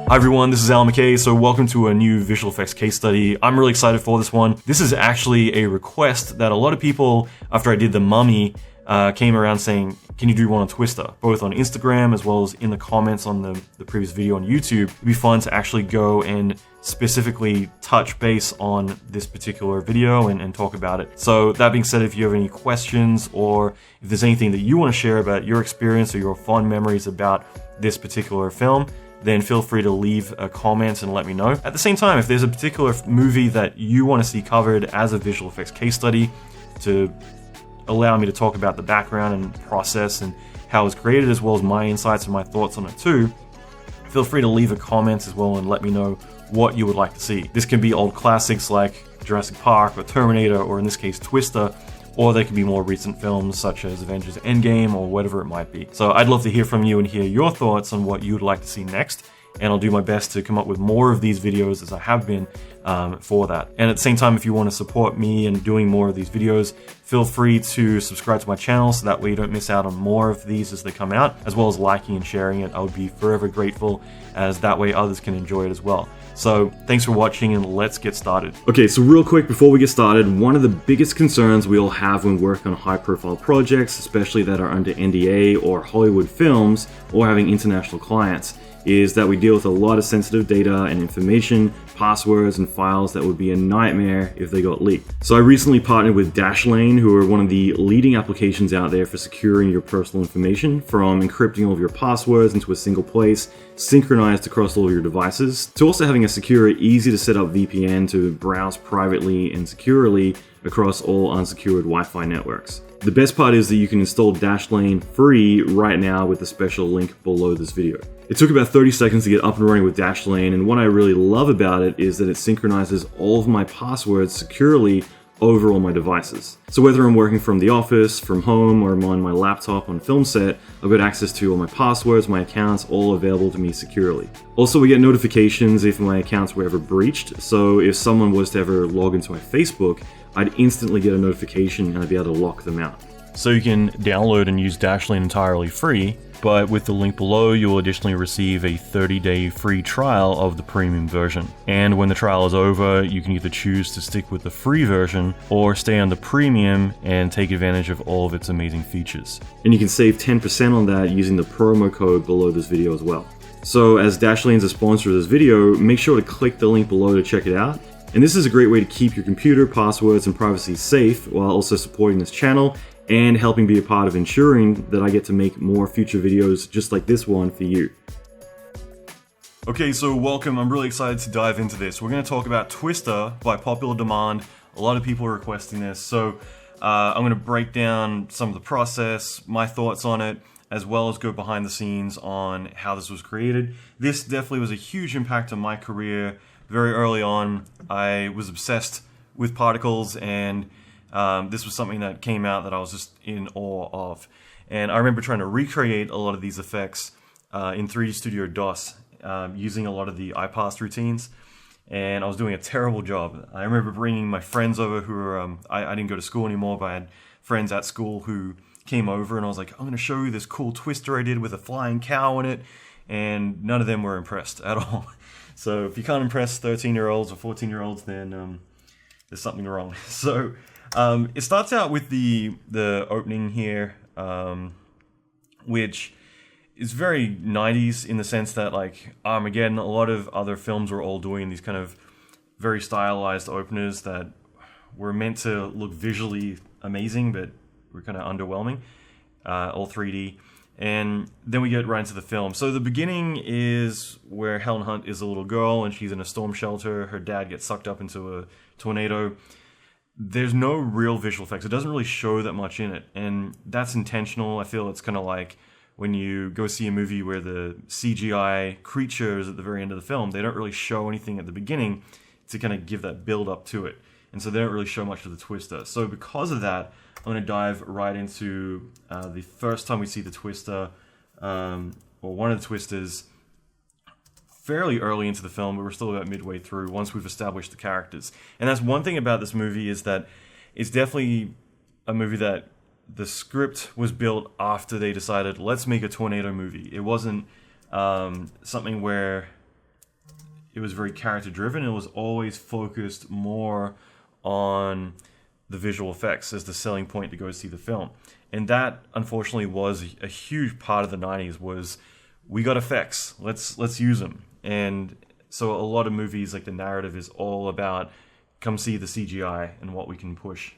Hi everyone, this is Allan McKay, so welcome to a new visual effects case study. I'm really excited for this one. This is actually a request that a lot of people, after I did the Mummy, came around saying, can you do one on Twister? Both on Instagram as well as in the comments on the previous video on YouTube. It'd be fun to actually go and specifically touch base on this particular video and talk about it. So that being said, if you have any questions or if there's anything that you want to share about your experience or your fond memories about this particular film, then feel free to leave a comment and let me know. At the same time, if there's a particular movie that you want to see covered as a visual effects case study to allow me to talk about the background and process and how it's created, as well as my insights and my thoughts on it too, feel free to leave a comment as well and let me know what you would like to see. This can be old classics like Jurassic Park or Terminator, or in this case Twister, or they could be more recent films such as Avengers Endgame or whatever it might be. So I'd love to hear from you and hear your thoughts on what you would like to see next, and I'll do my best to come up with more of these videos as I have been for that. And at the same time, if you want to support me in doing more of these videos, feel free to subscribe to my channel so that way you don't miss out on more of these as they come out, as well as liking and sharing it. I would be forever grateful, as that way others can enjoy it as well. So thanks for watching, and let's get started. Okay, so real quick before we get started, one of the biggest concerns we all have when working on high-profile projects, especially that are under NDA or Hollywood films or having international clients, is that we deal with a lot of sensitive data and information, passwords and files that would be a nightmare if they got leaked. So I recently partnered with Dashlane, who are one of the leading applications out there for securing your personal information, from encrypting all of your passwords into a single place, synchronized across all of your devices, to also having a secure, easy to set up VPN to browse privately and securely across all unsecured Wi-Fi networks. The best part is that you can install Dashlane free right now with the special link below this video. It took about 30 seconds to get up and running with Dashlane, and what I really love about it is that it synchronizes all of my passwords securely over all my devices. So whether I'm working from the office, from home, or I'm on my laptop on film set, I've got access to all my passwords, my accounts, all available to me securely. Also, we get notifications if my accounts were ever breached, so if someone was to ever log into my Facebook, I'd instantly get a notification and I'd be able to lock them out. So you can download and use Dashlane entirely free, but with the link below, you'll additionally receive a 30-day free trial of the premium version. And when the trial is over, you can either choose to stick with the free version or stay on the premium and take advantage of all of its amazing features. And you can save 10% on that using the promo code below this video as well. So as Dashlane's a sponsor of this video, make sure to click the link below to check it out. And this is a great way to keep your computer, passwords, and privacy safe while also supporting this channel and helping be a part of ensuring that I get to make more future videos just like this one for you. Okay, so welcome. I'm really excited to dive into this. We're going to talk about Twister by popular demand. A lot of people are requesting this, so I'm going to break down some of the process, my thoughts on it, as well as go behind the scenes on how this was created. This definitely was a huge impact on my career. Very early on, I was obsessed with particles, and this was something that came out that I was just in awe of. And I remember trying to recreate a lot of these effects in 3D Studio DOS using a lot of the iPass routines, and I was doing a terrible job. I remember bringing my friends over who were, I didn't go to school anymore, but I had friends at school who came over, and I was like, I'm going to show you this cool Twister I did with a flying cow in it, and none of them were impressed at all. So if you can't impress 13-year-olds or 14-year-olds, then there's something wrong. So it starts out with the opening here, which is very 90s in the sense that, like, Armageddon, a lot of other films were all doing these kind of very stylized openers that were meant to look visually amazing, but were kind of underwhelming, all 3D. And then we get right into the film. So the beginning is where Helen Hunt is a little girl and she's in a storm shelter. Her dad gets sucked up into a tornado. There's no real visual effects. It doesn't really show that much in it. And that's intentional. I feel it's kind of like when you go see a movie where the CGI creature is at the very end of the film. They don't really show anything at the beginning to kind of give that build up to it. And so they don't really show much of the Twister. So because of that, I'm going to dive right into the first time we see the Twister, or one of the Twisters, fairly early into the film, but we're still about midway through once we've established the characters. And that's one thing about this movie, is that it's definitely a movie that the script was built after they decided, let's make a tornado movie. It wasn't something where very character driven. It was always focused more on the visual effects as the selling point to go see the film. And that, unfortunately, was a huge part of the 90s was we got effects, let's use them. And so a lot of movies, like the narrative is all about come see the CGI and what we can push.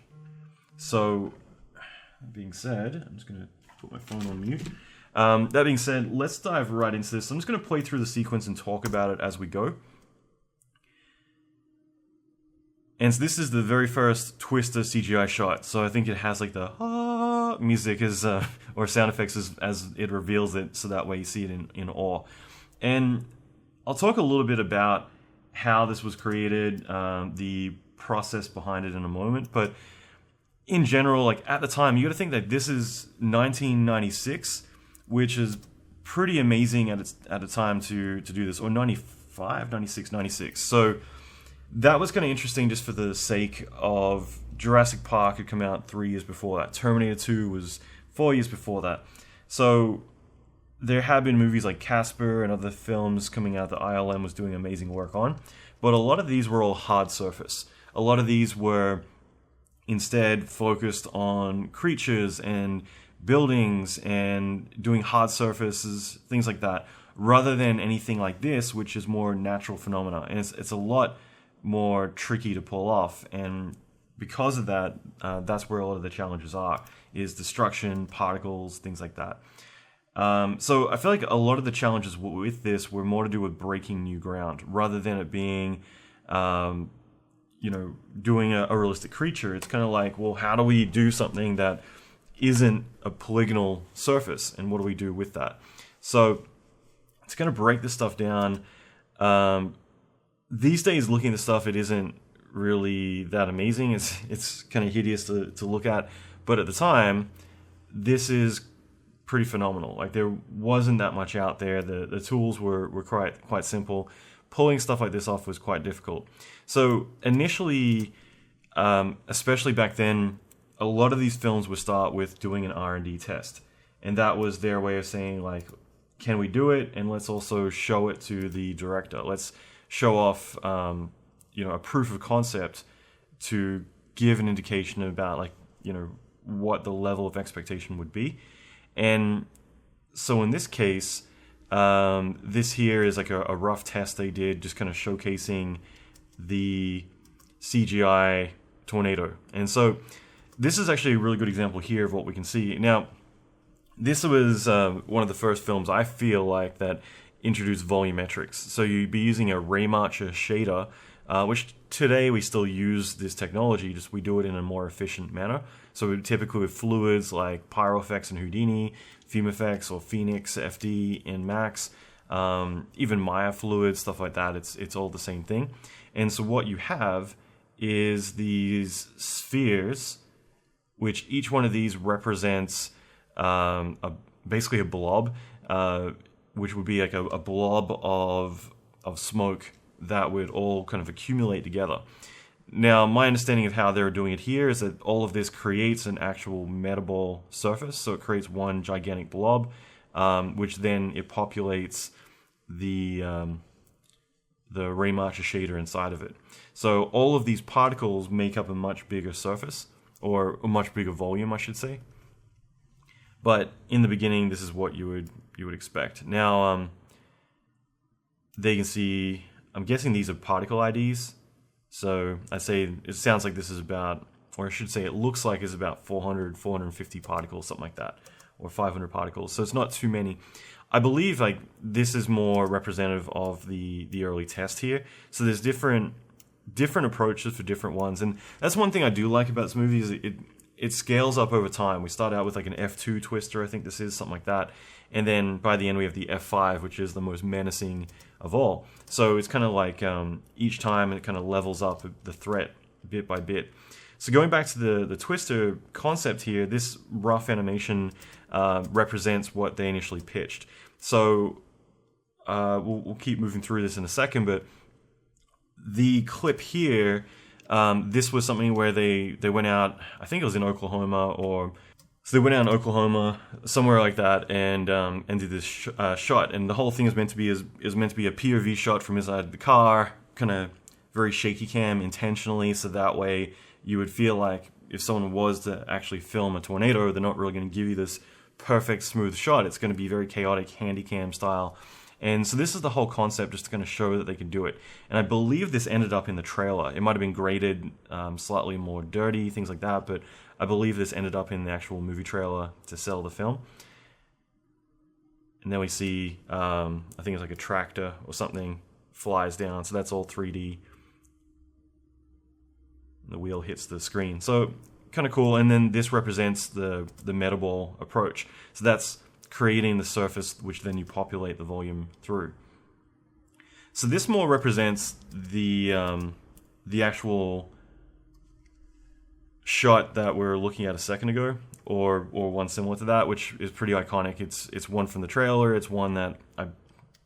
So, that being said, I'm just going to put my phone on mute. That being said, let's dive right into this. I'm just going to play through the sequence and talk about it as we go. And so this is the very first Twister CGI shot. So I think it has like the music as or sound effects as it reveals it, so that way you see it in awe. And I'll talk a little bit about how this was created, the process behind it in a moment. But in general, like at the time, you got to think that this is 1996, which is pretty amazing at the time to do this, or 95, 96, 96. So that was kind of interesting just for the sake of Jurassic Park had come out 3 years before that. Terminator 2 was 4 years before that. So there have been movies like Casper and other films coming out that ILM was doing amazing work on. But a lot of these were all hard surface. A lot of these were instead focused on creatures and buildings and doing hard surfaces, things like that, rather than anything like this, which is more natural phenomena. And it's a lot more tricky to pull off, and because of that, that's where a lot of the challenges are, is destruction, particles, things like that. So I feel like a lot of the challenges with this were more to do with breaking new ground, rather than it being, doing a realistic creature. It's kind of like, well, how do we do something that isn't a polygonal surface, and what do we do with that? So it's going to break this stuff down. These days, looking at the stuff, it isn't really that amazing. It's kind of hideous to look at. But at the time, this is pretty phenomenal. Like, there wasn't that much out there. The tools were quite simple. Pulling stuff like this off was quite difficult. So initially, especially back then, a lot of these films would start with doing an R&D test. And that was their way of saying, like, can we do it? And let's also show it to the director. Let's show off, a proof of concept to give an indication about, like, what the level of expectation would be. And so in this case, this here is like a rough test they did, just kind of showcasing the CGI tornado. And so this is actually a really good example here of what we can see. Now, this was one of the first films, I feel like, that introduced volumetrics. So you'd be using a Raymarcher shader, which today we still use this technology, just we do it in a more efficient manner. So typically with fluids like PyroFX and Houdini, FilmFX or Phoenix, FD and Max, even Maya fluids, stuff like that, it's all the same thing. And so what you have is these spheres, which each one of these represents basically a blob, which would be like a blob of smoke that would all kind of accumulate together. Now, my understanding of how they're doing it here is that all of this creates an actual metaball surface, so it creates one gigantic blob, which then it populates the Raymarcher shader inside of it. So all of these particles make up a much bigger surface, or a much bigger volume, I should say. But in the beginning, this is what you would expect. Now, they can see, I'm guessing these are particle IDs. So I say it sounds like this is about, or I should say it looks like it's about 400, 450 particles, something like that, or 500 particles. So it's not too many. I believe like this is more representative of the early test here. So there's different approaches for different ones, and that's one thing I do like about this movie is it scales up over time. We start out with like an F2 Twister, I think this is, something like that. And then by the end we have the F5, which is the most menacing of all. So it's kind of like each time it kind of levels up the threat bit by bit. So going back to the Twister concept here, this rough animation represents what they initially pitched. So we'll keep moving through this in a second, but the clip here, this was something where they went out, I think it was in Oklahoma, or So they went out in Oklahoma, somewhere like that, and did this shot. And the whole thing is meant to be a POV shot from inside the car, kind of very shaky cam intentionally, so that way you would feel like if someone was to actually film a tornado, they're not really going to give you this perfect smooth shot. It's going to be very chaotic, handy cam style. And so this is the whole concept, just to kind of show that they can do it. And I believe this ended up in the trailer. It might have been graded slightly more dirty, things like that, but I believe this ended up in the actual movie trailer to sell the film. And then we see, I think it's like a tractor or something flies down, so that's all 3D. The wheel hits the screen. So kind of cool. And then this represents the metaball approach. So that's creating the surface which then you populate the volume through. So this more represents the actual shot that we're looking at a second ago, or one similar to that, which is pretty iconic. It's one from the trailer. It's one that I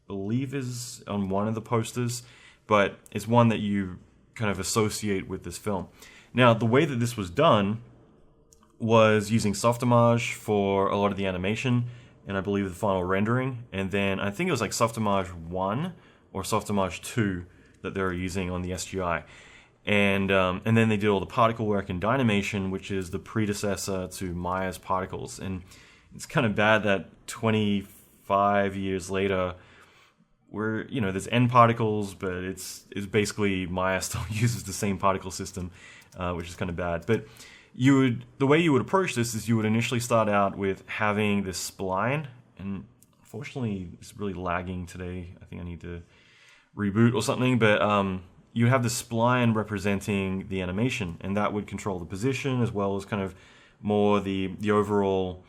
believe is on one of the posters, but it's one that you kind of associate with this film. Now, the way that this was done was using Softimage for a lot of the animation, and I believe the final rendering, and then I think it was like Softimage 1 or Softimage 2 that they were using on the SGI. And then they did all the particle work in Dynamation, which is the predecessor to Maya's particles. And it's kind of bad that 25 years later, there's N particles, but it's basically Maya still uses the same particle system, which is kind of bad. But the way you would approach this is you would initially start out with having this spline, and unfortunately it's really lagging today. I think I need to reboot or something, but you have the spline representing the animation, and that would control the position as well as kind of more the overall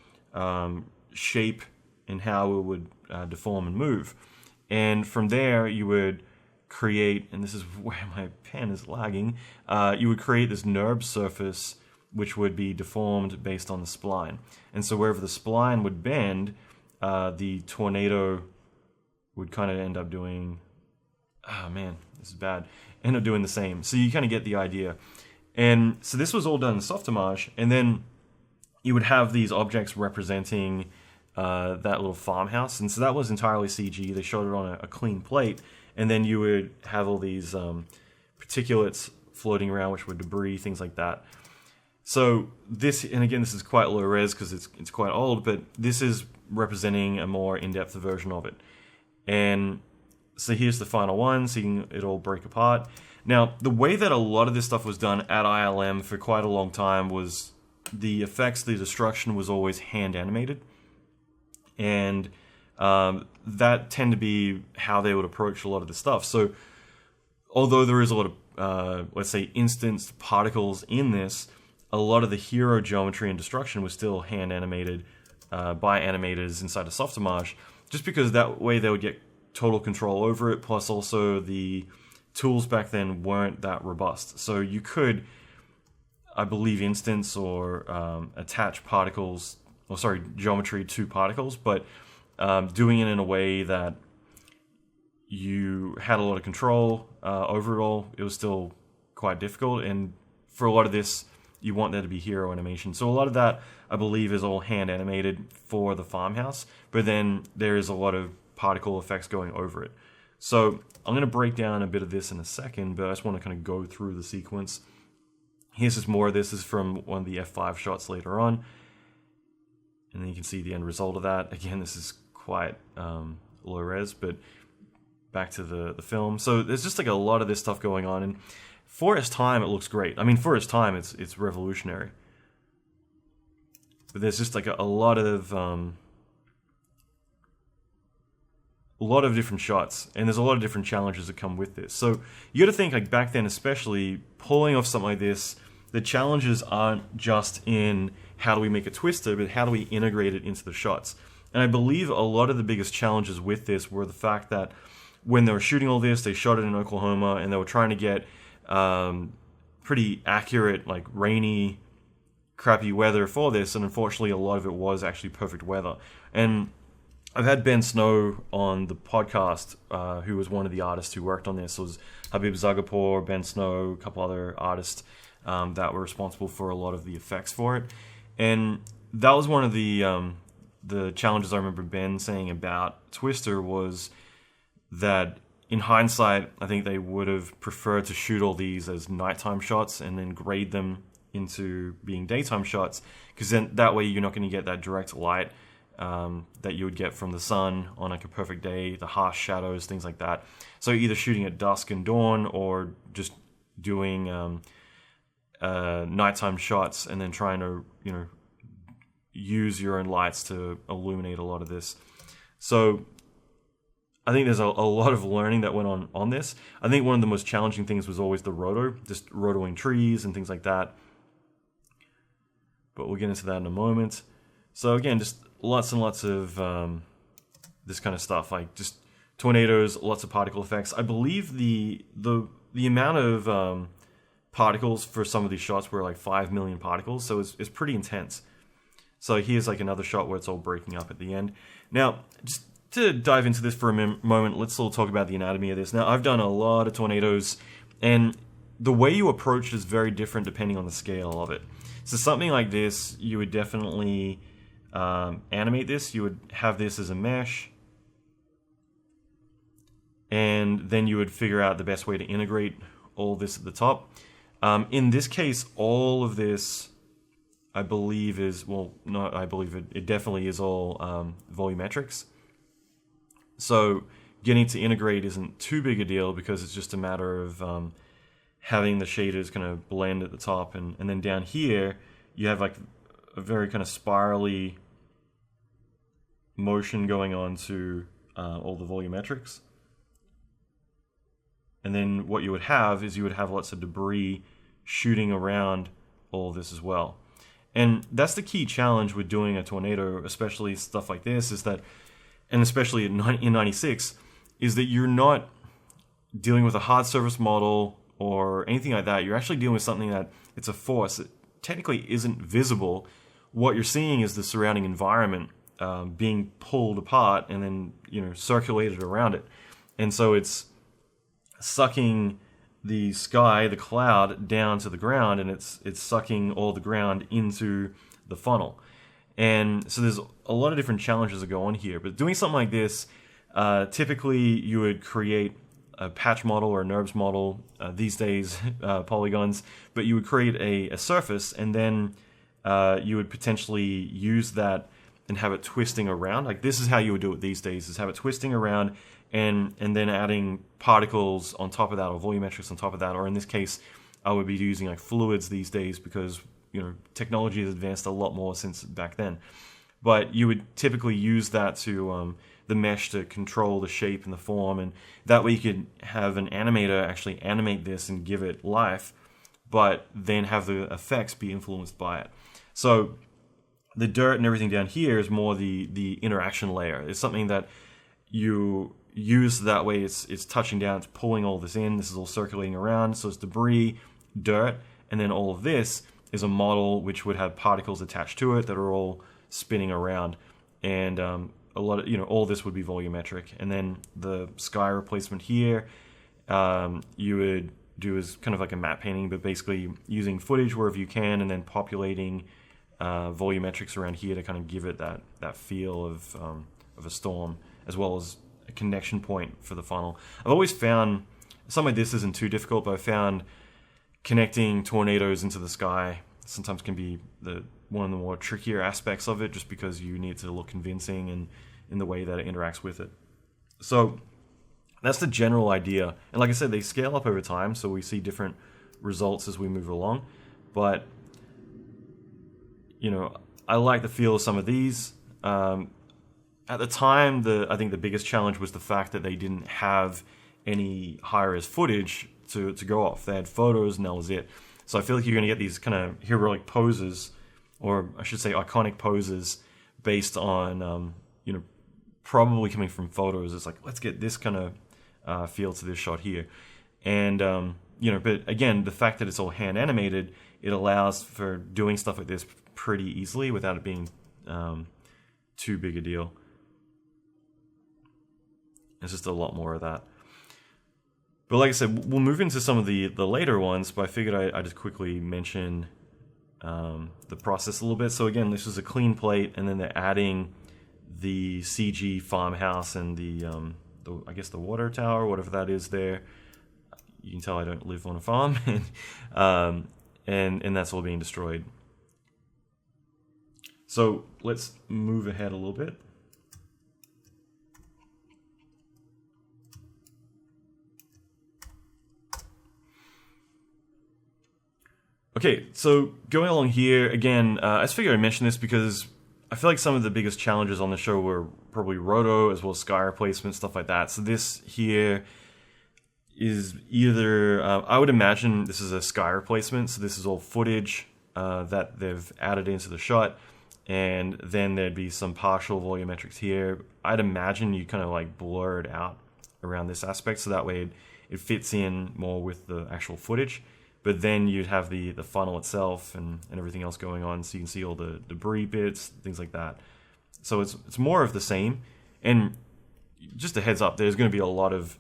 shape and how it would deform and move. And from there, you would create, and this is where my pen is lagging, you would create this NURB surface, which would be deformed based on the spline. And so wherever the spline would bend, the tornado would kind of end up doing, oh man, this is bad, end up doing the same. So you kind of get the idea. And so this was all done in Softimage, and then you would have these objects representing that little farmhouse, and so that was entirely CG. They shot it on a clean plate, and then you would have all these particulates floating around, which were debris, things like that. So this, and again, this is quite low res because it's quite old, but this is representing a more in-depth version of it. And so here's the final one, seeing it all break apart. Now, the way that a lot of this stuff was done at ILM for quite a long time was the effects, the destruction was always hand animated. And that tend to be how they would approach a lot of the stuff. So although there is a lot of, let's say, instanced particles in this, a lot of the hero geometry and destruction was still hand animated by animators inside of Softimage, just because that way they would get total control over it, plus also the tools back then weren't that robust. So you could, I believe, instance or attach particles, geometry to particles, but doing it in a way that you had a lot of control over it all, it was still quite difficult. And for a lot of this, you want there to be hero animation. So a lot of that, I believe, is all hand animated for the farmhouse, but then there is a lot of particle effects going over it. So I'm going to break down a bit of this in a second, but I just want to kind of go through the sequence. Here's just more of this. This is from one of the F5 shots later on. And then you can see the end result of that. Again, this is quite low res, but back to the film. So there's just like a lot of this stuff going on, and for its time, it looks great. I mean, for its time, it's revolutionary. But there's just like a lot of different shots, and there's a lot of different challenges that come with this. So you got to think, like back then, especially pulling off something like this, the challenges aren't just in how do we make a twister, but how do we integrate it into the shots. And I believe a lot of the biggest challenges with this were the fact that when they were shooting all this, they shot it in Oklahoma, and they were trying to get pretty accurate, like rainy, crappy weather for this, and unfortunately a lot of it was actually perfect weather. And I've had Ben Snow on the podcast, who was one of the artists who worked on this. It was Habib Zagapur, Ben Snow, a couple other artists that were responsible for a lot of the effects for it. And that was one of the challenges I remember Ben saying about Twister, was that in hindsight, I think they would have preferred to shoot all these as nighttime shots and then grade them into being daytime shots, because then that way you're not going to get that direct light that you would get from the sun on like a perfect day, the harsh shadows, things like that. So either shooting at dusk and dawn, or just doing nighttime shots and then trying to, you know, use your own lights to illuminate a lot of this. So I think there's a lot of learning that went on this. I think one of the most challenging things was always the roto, just rotoing trees and things like that. But we'll get into that in a moment. So again, just lots and lots of this kind of stuff, like just tornadoes, lots of particle effects. I believe the amount of particles for some of these shots were like 5 million particles, so it's pretty intense. So here's like another shot where it's all breaking up at the end. Now, just to dive into this for a moment, let's all talk about the anatomy of this. Now, I've done a lot of tornadoes, and the way you approach it is very different depending on the scale of it. So something like this, you would definitely animate this. You would have this as a mesh, and then you would figure out the best way to integrate all this at the top. In this case, all of this, I believe is, well, not I believe it definitely is all volumetrics. So getting to integrate isn't too big a deal, because it's just a matter of having the shaders kind of blend at the top, and then down here you have like a very kind of spirally motion going on to all the volumetrics. And then what you would have is you would have lots of debris shooting around all of this as well. And that's the key challenge with doing a tornado, especially stuff like this, is that, and especially in 96, is that you're not dealing with a hard surface model or anything like that. You're actually dealing with something that it's a force that technically isn't visible. What you're seeing is the surrounding environment being pulled apart and then, you know, circulated around it. And so it's sucking the sky, the cloud, down to the ground, and it's sucking all the ground into the funnel. And so there's a lot of different challenges that go on here. But doing something like this, typically you would create a patch model or a NURBS model, these days polygons, but you would create a surface, and then you would potentially use that and have it twisting around. Like this is how you would do it these days, is have it twisting around and then adding particles on top of that, or volumetrics on top of that, or in this case, I would be using like fluids these days, because, you know, technology has advanced a lot more since back then. But you would typically use that to the mesh to control the shape and the form, and that way you could have an animator actually animate this and give it life, but then have the effects be influenced by it. So the dirt and everything down here is more the interaction layer. It's something that you use that way. It's touching down, it's pulling all this in, this is all circulating around, so it's debris, dirt, and then all of this is a model which would have particles attached to it that are all spinning around, and a lot of, you know, all this would be volumetric. And then the sky replacement here, you would do as kind of like a matte painting, but basically using footage wherever you can, and then populating volumetrics around here to kind of give it that feel of a storm, as well as a connection point for the funnel. I've always found something like this isn't too difficult, but I found connecting tornadoes into the sky sometimes can be one of the more trickier aspects of it, just because you need to look convincing and in the way that it interacts with it. So that's the general idea. And like I said, they scale up over time, so we see different results as we move along. But, you know, I like the feel of some of these. At the time, I think the biggest challenge was the fact that they didn't have any high-res footage to go off. They had photos, and that was it. So I feel like you're going to get these kind of heroic poses, or I should say iconic poses, based on, you know, probably coming from photos. It's like, let's get this kind of feel to this shot here. And, you know, but again, the fact that it's all hand animated, it allows for doing stuff like this pretty easily without it being too big a deal. It's just a lot more of that. But like I said, we'll move into some of the later ones, but I figured I'd just quickly mention the process a little bit. So again, this is a clean plate, and then they're adding the CG farmhouse and the I guess the water tower, whatever that is there. You can tell I don't live on a farm, and that's all being destroyed. So let's move ahead a little bit. Okay, so going along here, again, I just figured I'd mention this because I feel like some of the biggest challenges on the show were probably Roto, as well as sky replacement, stuff like that. So this here is either, I would imagine this is a sky replacement, so this is all footage that they've added into the shot, and then there'd be some partial volumetrics here. I'd imagine you kind of like blur it out around this aspect, so that way it fits in more with the actual footage. But then you'd have the funnel itself and everything else going on, so you can see all the debris bits, things like that. So it's more of the same. And just a heads up, there's going to be a lot of,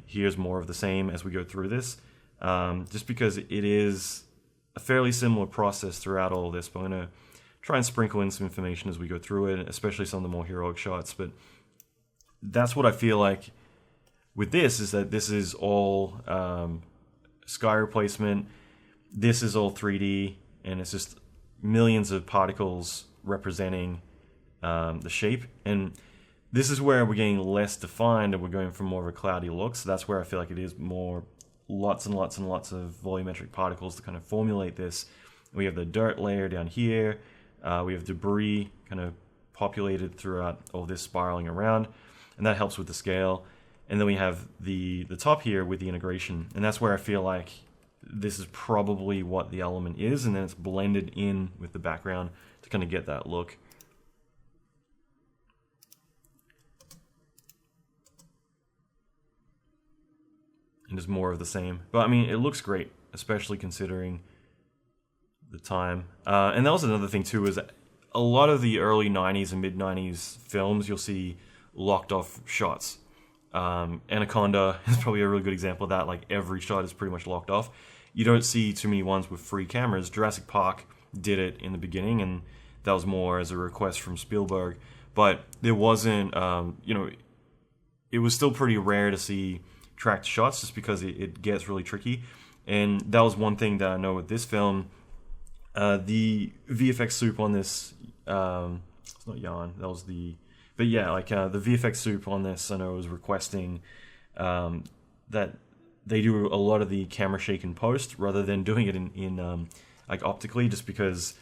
here's more of the same as we go through this, just because it is a fairly similar process throughout all of this. But I'm going to try and sprinkle in some information as we go through it, especially some of the more heroic shots. But that's what I feel like with this, is that this is all sky replacement. This is all 3D, and it's just millions of particles representing the shape. And this is where we're getting less defined, and we're going from more of a cloudy look. So that's where I feel like it is more lots and lots and lots of volumetric particles to kind of formulate this. We have the dirt layer down here. We have debris kind of populated throughout all this spiraling around, and that helps with the scale. And then we have the top here with the integration, and that's where I feel like this is probably what the element is, and then it's blended in with the background to kind of get that look. And just more of the same. But I mean, it looks great, especially considering the time. And that was another thing too, is a lot of the early 90s and mid 90s films, you'll see locked off shots. Anaconda is probably a really good example of that. Like, every shot is pretty much locked off. You don't see too many ones with free cameras. Jurassic Park did it in the beginning, and that was more as a request from Spielberg. But there wasn't, it was still pretty rare to see tracked shots, just because it gets really tricky. And that was one thing that I know with this film. The VFX soup on this, it's not yarn, that was the... But yeah, like the VFX soup on this, I know, was requesting that they do a lot of the camera shake in post rather than doing it in like optically, just because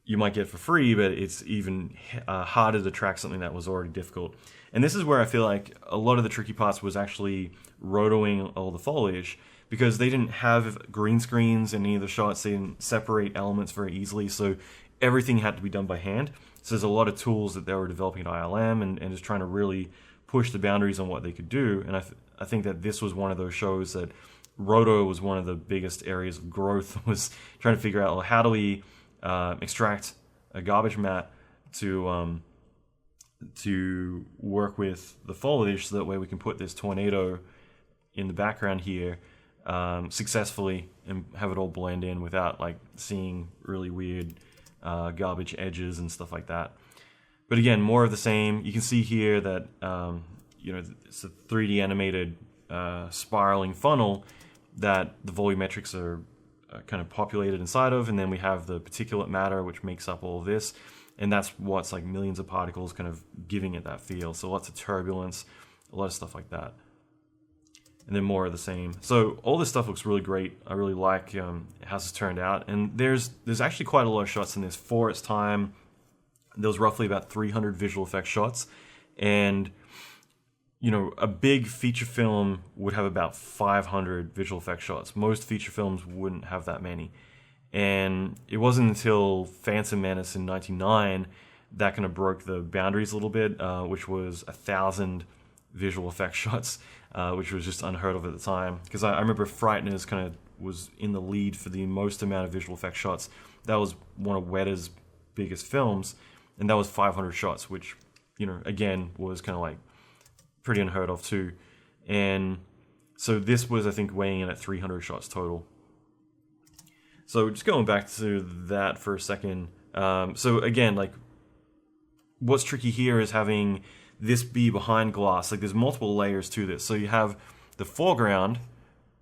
you might get it for free, but it's even harder to track something that was already difficult. And this is where I feel like a lot of the tricky parts was actually rotoing all the foliage, because they didn't have green screens in any of the shots. They didn't separate elements very easily, so everything had to be done by hand. So there's a lot of tools that they were developing at ILM and just trying to really push the boundaries on what they could do. And I think that this was one of those shows that Roto was one of the biggest areas of growth, was trying to figure out, well, how do we extract a garbage mat to work with the foliage, so that way we can put this tornado in the background here successfully and have it all blend in without like seeing really weird garbage edges and stuff like that. But again, more of the same. You can see here that it's a 3D animated spiraling funnel that the volumetrics are kind of populated inside of, and then we have the particulate matter, which makes up all of this, and that's what's like millions of particles kind of giving it that feel. So lots of turbulence, a lot of stuff like that. And then more of the same. So all this stuff looks really great. I really like how this has turned out. And there's actually quite a lot of shots in this. For its time, there was roughly about 300 visual effects shots. And, a big feature film would have about 500 visual effects shots. Most feature films wouldn't have that many. And it wasn't until Phantom Menace in 1999 that kind of broke the boundaries a little bit, which was 1,000 visual effects shots. Which was just unheard of at the time. Because I remember Frighteners kind of was in the lead for the most amount of visual effects shots. That was one of Weta's biggest films, and that was 500 shots, which, again, was kind of like pretty unheard of too. And so this was, I think, weighing in at 300 shots total. So just going back to that for a second. So again, like what's tricky here is having this be behind glass. Like there's multiple layers to this. So you have the foreground,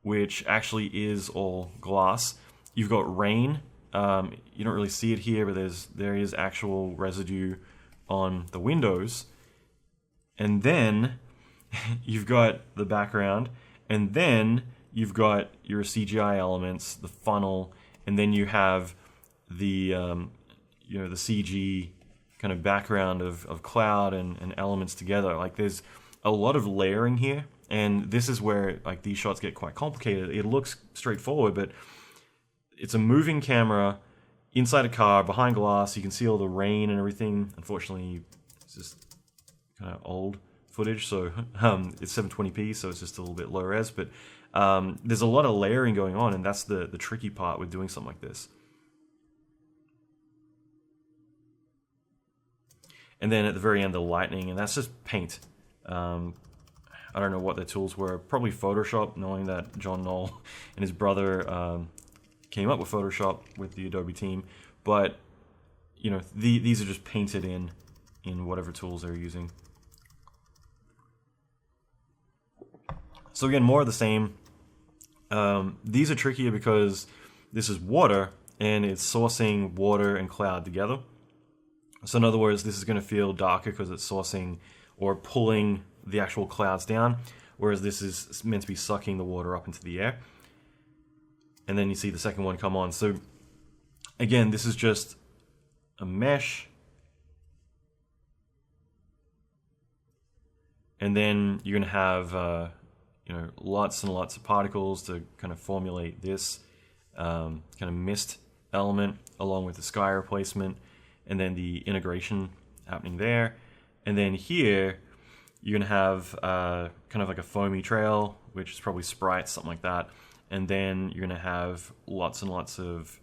which actually is all glass. You've got rain. You don't really see it here, but there is actual residue on the windows. And then you've got the background, and then you've got your CGI elements, the funnel, and then you have the the CG kind of background of cloud and elements together. Like there's a lot of layering here, and this is where like these shots get quite complicated. It looks straightforward, but it's a moving camera inside a car behind glass. You can see all the rain and everything. Unfortunately, it's just kind of old footage, so it's 720p, so it's just a little bit low res. But there's a lot of layering going on, and that's the tricky part with doing something like this. And then at the very end, the lightning, and that's just paint. I don't know what their tools were. Probably Photoshop, knowing that John Knoll and his brother came up with Photoshop with the Adobe team. But you know, these are just painted in whatever tools they're using. So again, more of the same. These are trickier because this is water, and it's sourcing water and cloud together. So in other words, this is going to feel darker because it's sourcing or pulling the actual clouds down, whereas this is meant to be sucking the water up into the air. And then you see the second one come on. So again, this is just a mesh. And then you're going to have lots and lots of particles to kind of formulate this kind of mist element, along with the sky replacement, and then the integration happening there. And then here, you're going to have kind of like a foamy trail, which is probably sprites, something like that. And then you're going to have lots and lots of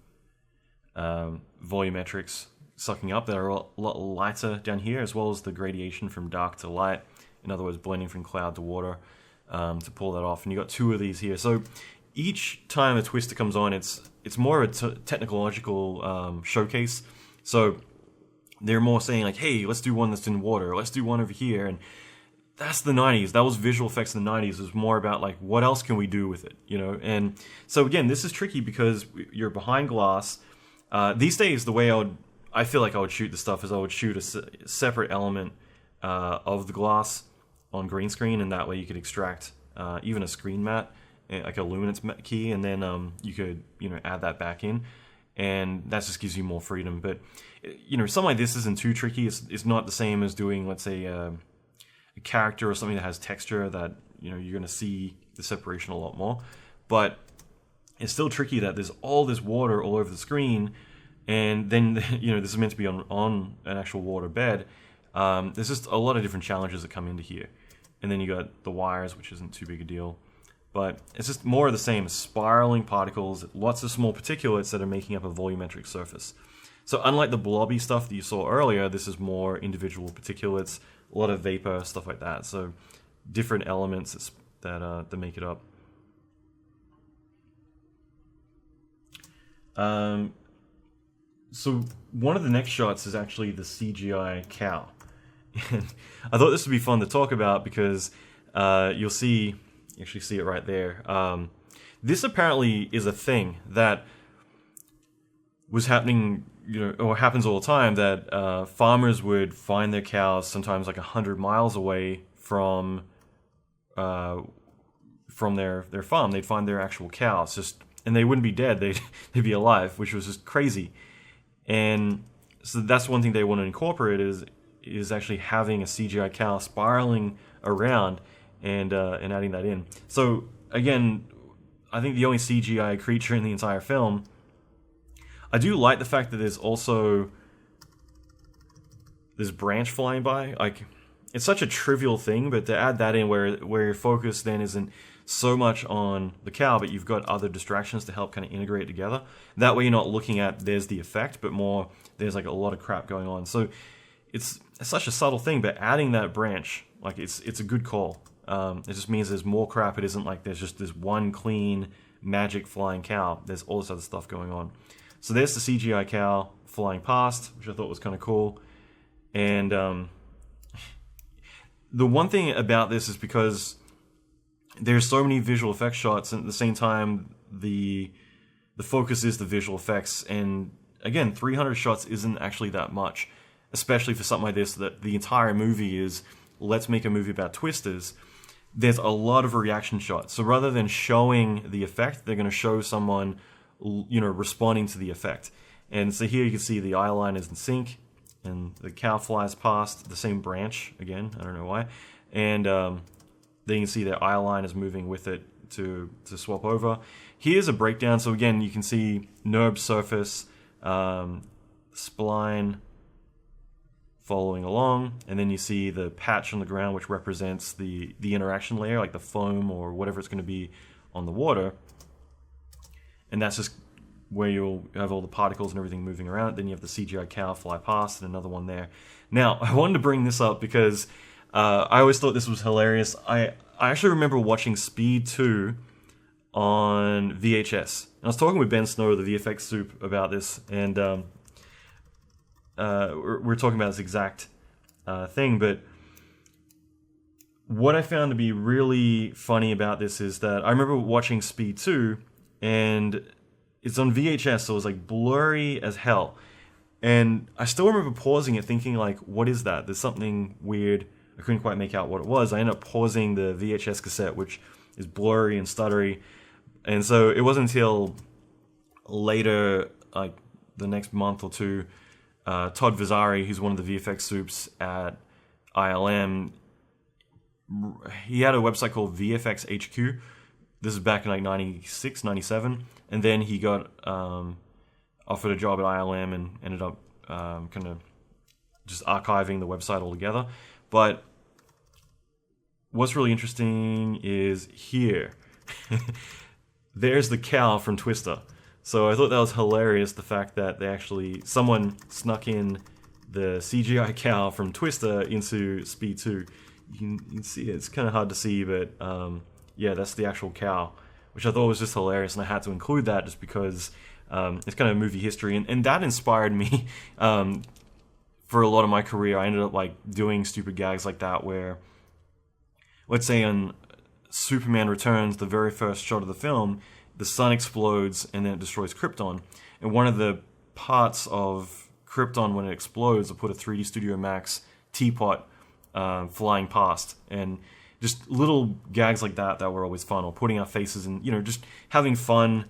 volumetrics sucking up that are a lot lighter down here, as well as the gradation from dark to light. In other words, blending from cloud to water to pull that off. And you got two of these here. So each time a twister comes on, it's more of a technological showcase. So they're more saying like, hey, let's do one that's in water. Let's do one over here. And that's the 90s. That was visual effects in the 90s. It was more about like, what else can we do with it? You know? And so again, this is tricky because you're behind glass. These days, the way I feel like I would shoot this stuff is I would shoot a separate element of the glass on green screen, and that way you could extract even a screen matte, like a luminance key, and then you could add that back in, and that just gives you more freedom. But something like this isn't too tricky. It's not the same as doing, let's say, a character or something that has texture that you're going to see the separation a lot more. But it's still tricky that there's all this water all over the screen, and then this is meant to be on an actual water bed. There's just a lot of different challenges that come into here. And then you got the wires, which isn't too big a deal. But it's just more of the same, spiraling particles, lots of small particulates that are making up a volumetric surface. So unlike the blobby stuff that you saw earlier, this is more individual particulates, a lot of vapor, stuff like that. So different elements that make it up. So one of the next shots is actually the CGI cow. And I thought this would be fun to talk about because you'll see, you actually see it right there. This apparently is a thing that was happening, or happens all the time, that farmers would find their cows sometimes like 100 miles away from their farm. They'd find their actual cows, and they wouldn't be dead. They'd be alive, which was just crazy. And so that's one thing they want to incorporate is actually having a CGI cow spiraling around and adding that in. So again, I think the only CGI creature in the entire film. I do like the fact that there's also this branch flying by. Like, it's such a trivial thing, but to add that in where your focus then isn't so much on the cow, but you've got other distractions to help kind of integrate it together. That way you're not looking at there's the effect, but more there's like a lot of crap going on. So it's such a subtle thing, but adding that branch, like it's a good call. It just means there's more crap. It isn't like there's just this one clean magic flying cow. There's all this other stuff going on. So there's the CGI cow flying past, which I thought was kind of cool. And the one thing about this is because there's so many visual effects shots, and at the same time, the focus is the visual effects. And again, 300 shots isn't actually that much, especially for something like this, that the entire movie is, let's make a movie about twisters. There's a lot of reaction shots. So rather than showing the effect, they're going to show someone, responding to the effect. And so here you can see the eye line is in sync, and the cow flies past the same branch again. I don't know why. And then you can see the eye line is moving with it to swap over. Here's a breakdown. So again, you can see NURB surface, spline following along, and then you see the patch on the ground, which represents the interaction layer, like the foam or whatever it's going to be on the water. And that's just where you'll have all the particles and everything moving around. Then you have the CGI cow fly past, and another one there. Now, I wanted to bring this up because I always thought this was hilarious. I actually remember watching Speed 2 on VHS. And I was talking with Ben Snow, the VFX Soup, about this, and we're talking about this exact thing. But what I found to be really funny about this is that I remember watching Speed 2, and it's on VHS, so it was like blurry as hell. And I still remember pausing it, thinking like, what is that? There's something weird. I couldn't quite make out what it was. I ended up pausing the VHS cassette, which is blurry and stuttery. And so it wasn't until later, like the next month or two, Todd Vazari, who's one of the VFX soups at ILM, he had a website called VFX HQ. This is back in like 96, 97. And then he got offered a job at ILM and ended up kind of just archiving the website altogether. But what's really interesting is here. There's the cow from Twister. So I thought that was hilarious, the fact that someone snuck in the CGI cow from Twister into Speed 2. You can see it. It's kind of hard to see, but yeah, that's the actual cow, which I thought was just hilarious, and I had to include that just because it's kind of movie history, and that inspired me for a lot of my career. I ended up like doing stupid gags like that, where, let's say on Superman Returns, the very first shot of the film, the sun explodes and then it destroys Krypton. And one of the parts of Krypton when it explodes, I put a 3D Studio Max teapot flying past. And just little gags like that were always fun, or putting our faces in, just having fun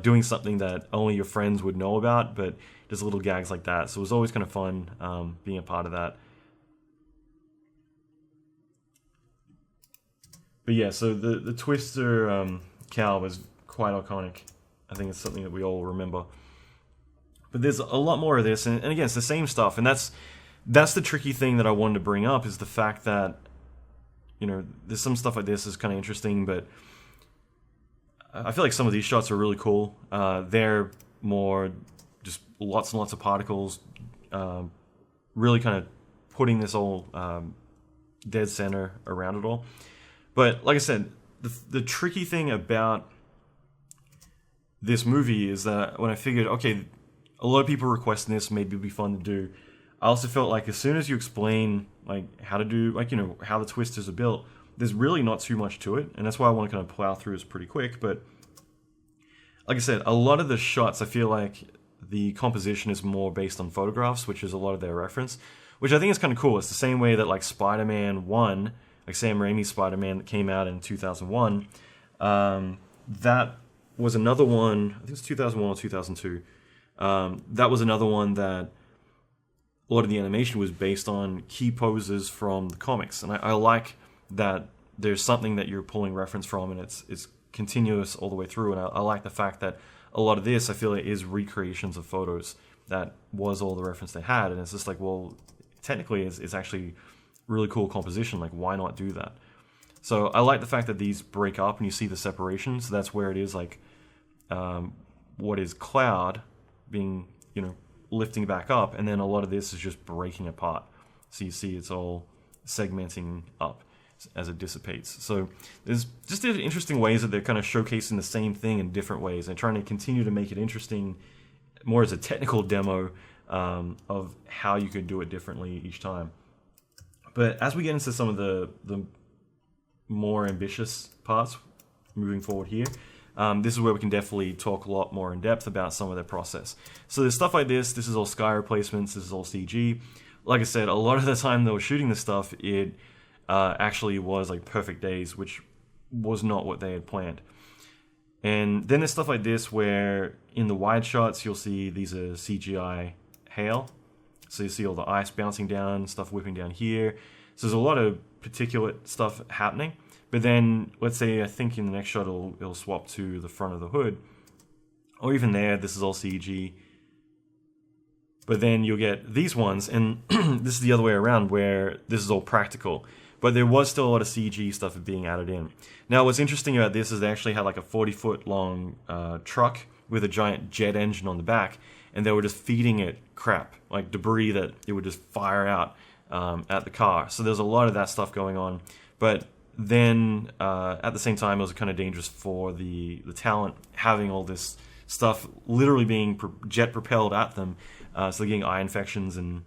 doing something that only your friends would know about, but just little gags like that. So it was always kind of fun being a part of that. But yeah, so the Twister cow was quite iconic. I think it's something that we all remember. But there's a lot more of this, and again, it's the same stuff. And that's the tricky thing that I wanted to bring up, is the fact that, there's some stuff like this is kind of interesting, but I feel like some of these shots are really cool. They're more just lots and lots of particles, really kind of putting this all dead center around it all. But like I said, the tricky thing about this movie is that when I figured, okay, a lot of people requesting this, maybe it'd be fun to do, I also felt like as soon as you explain like how to do, like, how the twisters are built, there's really not too much to it, and that's why I want to kind of plow through this pretty quick. But like I said, a lot of the shots, I feel like the composition is more based on photographs, which is a lot of their reference, which I think is kind of cool. It's the same way that like Spider-Man 1, like Sam Raimi's Spider-Man that came out in 2001, that was another one, I think it's 2001 or 2002, that was another one that a lot of the animation was based on key poses from the comics. And I like that there's something that you're pulling reference from, and it's continuous all the way through. And I like the fact that a lot of this, I feel like, is recreations of photos. That was all the reference they had. And it's just like, well, technically it's actually really cool composition. Like, why not do that? So I like the fact that these break up and you see the separation. So that's where it is like what is cloud being, lifting back up, and then a lot of this is just breaking apart. So you see it's all segmenting up. as it dissipates. So there's just interesting ways that they're kind of showcasing the same thing in different ways and trying to continue to make it interesting, more as a technical demo of how you could do it differently each time. But as we get into some of the more ambitious parts moving forward here, this is where we can definitely talk a lot more in depth about some of their process. So there's stuff like this is all sky replacements, this is all CG. Like I said, a lot of the time they were shooting this stuff, it actually was like perfect days, which was not what they had planned. And then there's stuff like this where in the wide shots you'll see these are CGI hail. So you see all the ice bouncing down, stuff whipping down here. So there's a lot of particulate stuff happening. But then, let's say, I think in the next shot it'll swap to the front of the hood. Or even there, this is all CG. But then you'll get these ones, and this is the other way around, where this is all practical. But there was still a lot of CG stuff being added in. Now, what's interesting about this is they actually had like a 40-foot long truck with a giant jet engine on the back, and they were just feeding it crap, like debris that it would just fire out at the car. So there's a lot of that stuff going on. But then at the same time, it was kind of dangerous for the talent having all this stuff literally being jet propelled at them. So they're getting eye infections and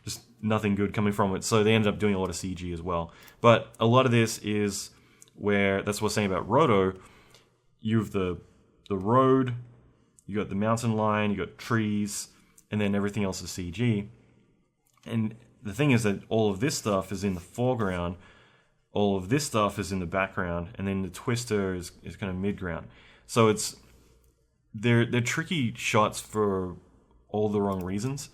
just nothing good coming from it. So they ended up doing a lot of CG as well. But a lot of this is where, that's what I was saying about Roto, you have the road, you got the mountain line, you got trees, and then everything else is CG. And the thing is that all of this stuff is in the foreground, all of this stuff is in the background, and then the Twister is kind of mid-ground. So they're tricky shots for all the wrong reasons.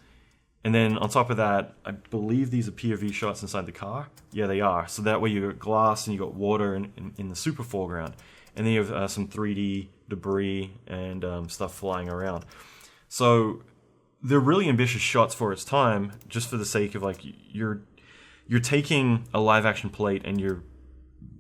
And then on top of that, I believe these are POV shots inside the car. Yeah, they are. So that way you got glass and you got water in the super foreground. And then you have some 3D debris and stuff flying around. So they're really ambitious shots for its time, just for the sake of like you're taking a live action plate and you're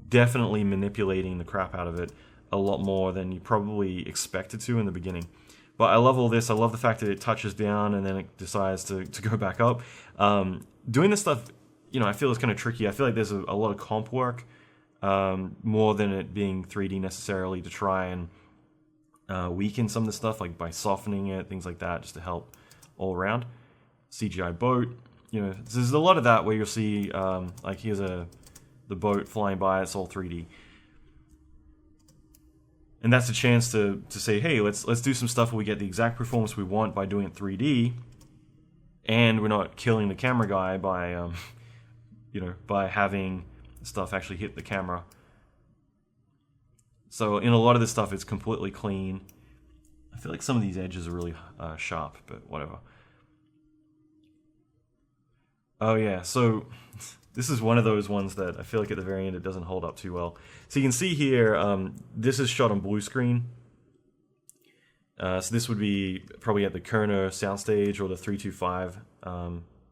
definitely manipulating the crap out of it a lot more than you probably expected to in the beginning. But I love all this. I love the fact that it touches down and then it decides to go back up. Doing this stuff, I feel is kind of tricky. I feel like there's a lot of comp work, more than it being 3D necessarily, to try and weaken some of the stuff, like by softening it, things like that, just to help all around. CGI boat, there's a lot of that where you'll see, like here's the boat flying by, it's all 3D. And that's a chance to say, hey, let's do some stuff where we get the exact performance we want by doing it 3D, and we're not killing the camera guy by, by having stuff actually hit the camera. So in a lot of this stuff, it's completely clean. I feel like some of these edges are really sharp, but whatever. Oh yeah, so this is one of those ones that I feel like at the very end it doesn't hold up too well. So you can see here, this is shot on blue screen. So this would be probably at the Kerner soundstage or the 325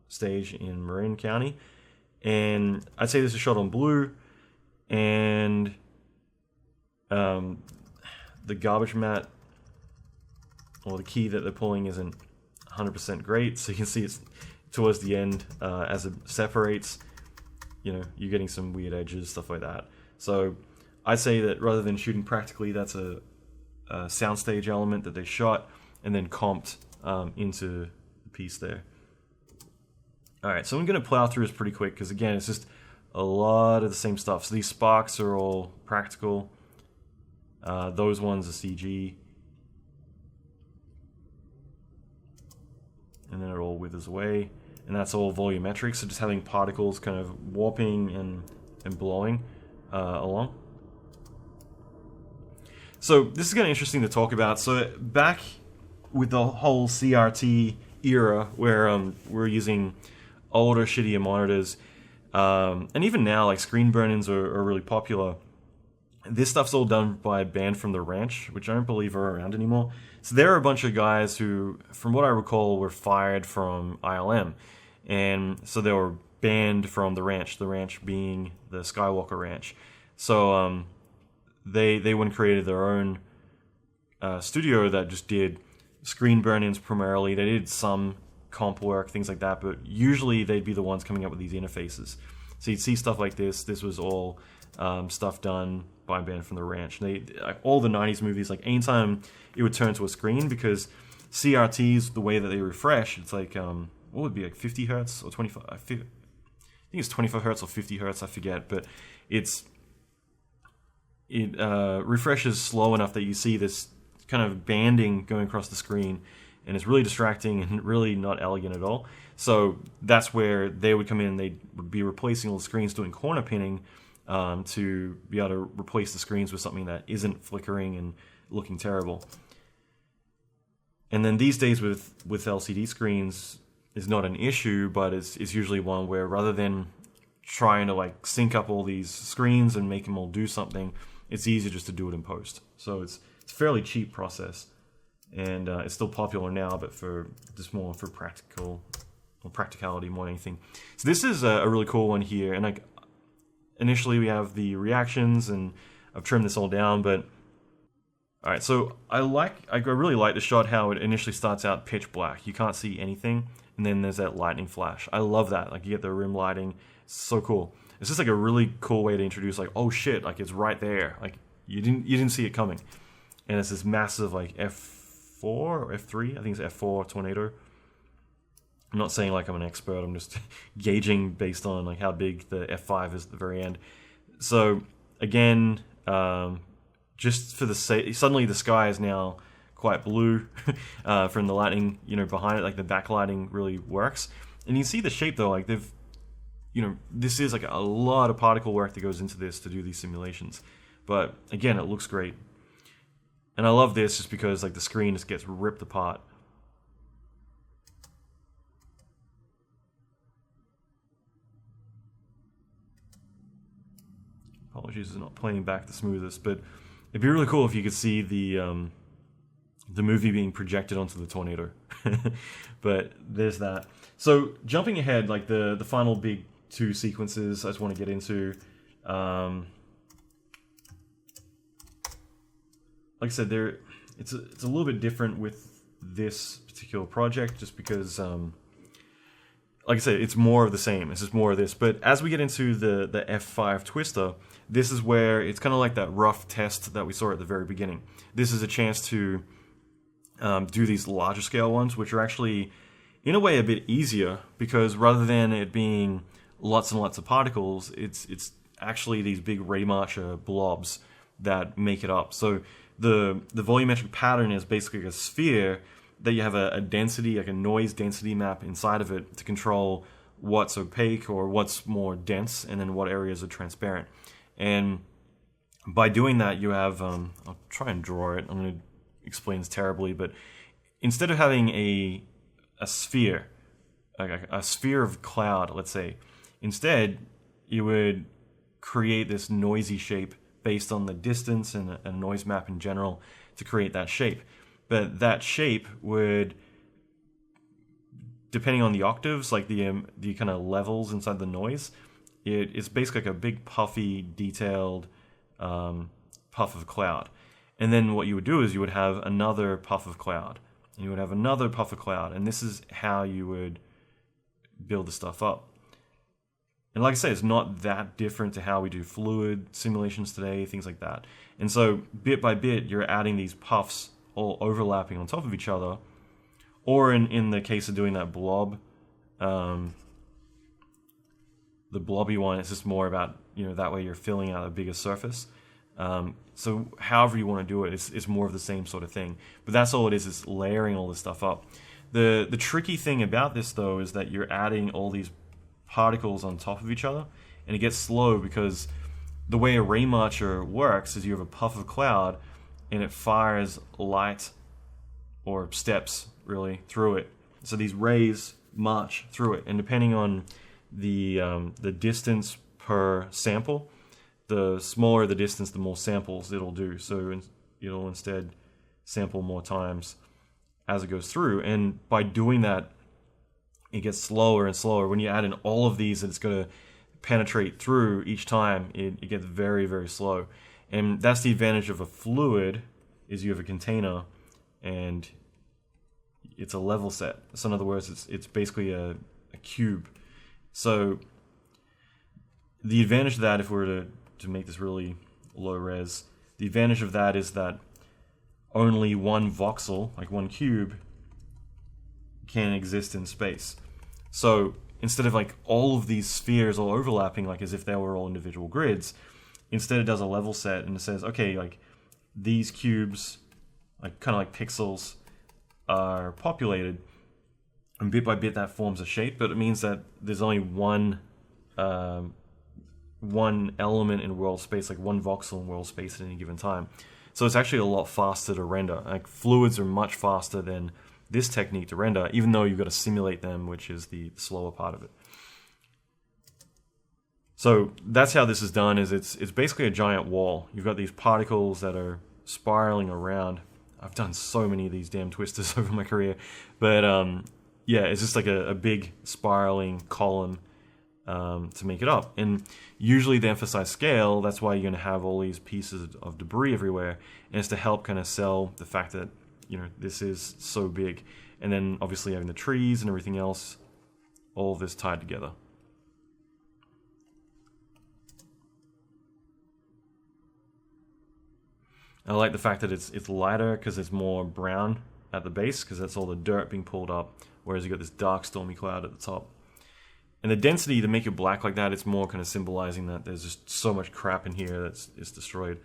stage in Marin County. And I'd say this is shot on blue, and the garbage mat, or the key that they're pulling, isn't 100% great. So you can see it's towards the end as it separates. You're getting some weird edges, stuff like that. So I'd say that rather than shooting practically, that's a soundstage element that they shot and then comped into the piece there. Alright, so I'm going to plow through this pretty quick because, again, it's just a lot of the same stuff. So these sparks are all practical. Those ones are CG. And then it all withers away. And that's all volumetric, so just having particles kind of warping and blowing along. So this is kind of interesting to talk about. So back with the whole CRT era, where we're using older, shittier monitors, and even now, like screen burn-ins are really popular. This stuff's all done by a band from the Ranch, which I don't believe are around anymore. So there are a bunch of guys who, from what I recall, were fired from ILM. And so they were banned from the Ranch being the Skywalker Ranch. So they went and created their own studio that just did screen burn-ins primarily. They did some comp work, things like that, but usually they'd be the ones coming up with these interfaces. So you'd see stuff like this. This was all stuff done by a band from the ranch. All the 90s movies, like anytime it would turn to a screen, because CRTs, the way that they refresh, it's like, what would it be, like 50 hertz or 25? I think it's 25 hertz or 50 hertz, I forget, but it refreshes slow enough that you see this kind of banding going across the screen, and it's really distracting and really not elegant at all. So that's where they would come in, and they would be replacing all the screens, doing corner pinning, to be able to replace the screens with something that isn't flickering and looking terrible. And then these days with LCD screens is not an issue, but it's usually one where rather than trying to like sync up all these screens and make them all do something, it's easier just to do it in post. So it's a fairly cheap process, and it's still popular now, but for just more for practicality more than anything. So this is a really cool one here, and like initially we have the reactions, and I've trimmed this all down, but all right. So I really like the shot how it initially starts out pitch black. You can't see anything, and then there's that lightning flash. I love that. Like you get the rim lighting. It's so cool. It's just like a really cool way to introduce like, oh shit, like it's right there. Like you didn't see it coming. And it's this massive like F4 or F3. I think it's F4 tornado. I'm not saying like I'm an expert. I'm just gauging based on like how big the F5 is at the very end. So again, just for the sake, suddenly the sky is now quite blue from the lighting, behind it. Like the backlighting really works, and you can see the shape though. Like this is like a lot of particle work that goes into this to do these simulations. But again, it looks great, and I love this just because like the screen just gets ripped apart. Apologies, it's not playing back the smoothest, but it'd be really cool if you could see the movie being projected onto the tornado. But there's that. So jumping ahead, like the final big two sequences I just want to get into. Like I said, it's a little bit different with this particular project, just because like I said, it's more of the same. It's just more of this. But as we get into the F5 Twister, this is where it's kind of like that rough test that we saw at the very beginning. This is a chance to do these larger scale ones, which are actually, in a way, a bit easier, because rather than it being lots and lots of particles, it's actually these big Raymarcher blobs that make it up. So the volumetric pattern is basically a sphere that you have a density, like a noise density map inside of it to control what's opaque or what's more dense, and then what areas are transparent. And by doing that, you have, I'll try and draw it. I'm going to explain this terribly, but instead of having a sphere, like a sphere of cloud, let's say, instead you would create this noisy shape based on the distance and a noise map in general to create that shape. But that shape would, depending on the octaves, like the kind of levels inside the noise, it's basically like a big puffy, detailed puff of cloud. And then what you would do is you would have another puff of cloud, and you would have another puff of cloud, and this is how you would build the stuff up. And like I say, it's not that different to how we do fluid simulations today, things like that. And so bit by bit, you're adding these puffs all overlapping on top of each other. Or in the case of doing that blob, the blobby one, it's just more about, that way you're filling out a bigger surface. So however you want to do it, it's more of the same sort of thing. But that's all it is layering all this stuff up. The tricky thing about this, though, is that you're adding all these particles on top of each other, and it gets slow because the way a Raymarcher works is you have a puff of cloud, and it fires light, or steps, really, through it. So these rays march through it, and depending on the distance per sample, the smaller the distance, the more samples it'll do. So it'll instead sample more times as it goes through. And by doing that, it gets slower and slower. When you add in all of these, it's going to penetrate through each time. It gets very, very slow. And that's the advantage of a fluid, is you have a container and it's a level set. So in other words, it's basically a cube. So The advantage of that, if we were to make this really low res, the advantage of that is that only one voxel, like one cube, can exist in space. So instead of like all of these spheres all overlapping, like as if they were all individual grids, instead it does a level set and it says, okay, like these cubes, like kind of like pixels, are populated, and bit by bit that forms a shape, but it means that there's only one element in world space, like one voxel in world space at any given time. So it's actually a lot faster to render. Like fluids are much faster than this technique to render, even though you've got to simulate them, which is the slower part of it. So that's how this is done. Is it's basically a giant wall. You've got these particles that are spiraling around. I've done so many of these damn twisters over my career, but yeah, it's just like a big spiraling column to make it up. And usually they emphasize scale. That's why you're going to have all these pieces of debris everywhere, and it's to help kind of sell the fact that, you know, this is so big. And then obviously having the trees and everything else, all of this tied together. I like the fact that it's lighter because it's more brown at the base, because that's all the dirt being pulled up, whereas you got this dark stormy cloud at the top. And the density, to make it black like that, it's more kind of symbolizing that there's just so much crap in here that's destroyed.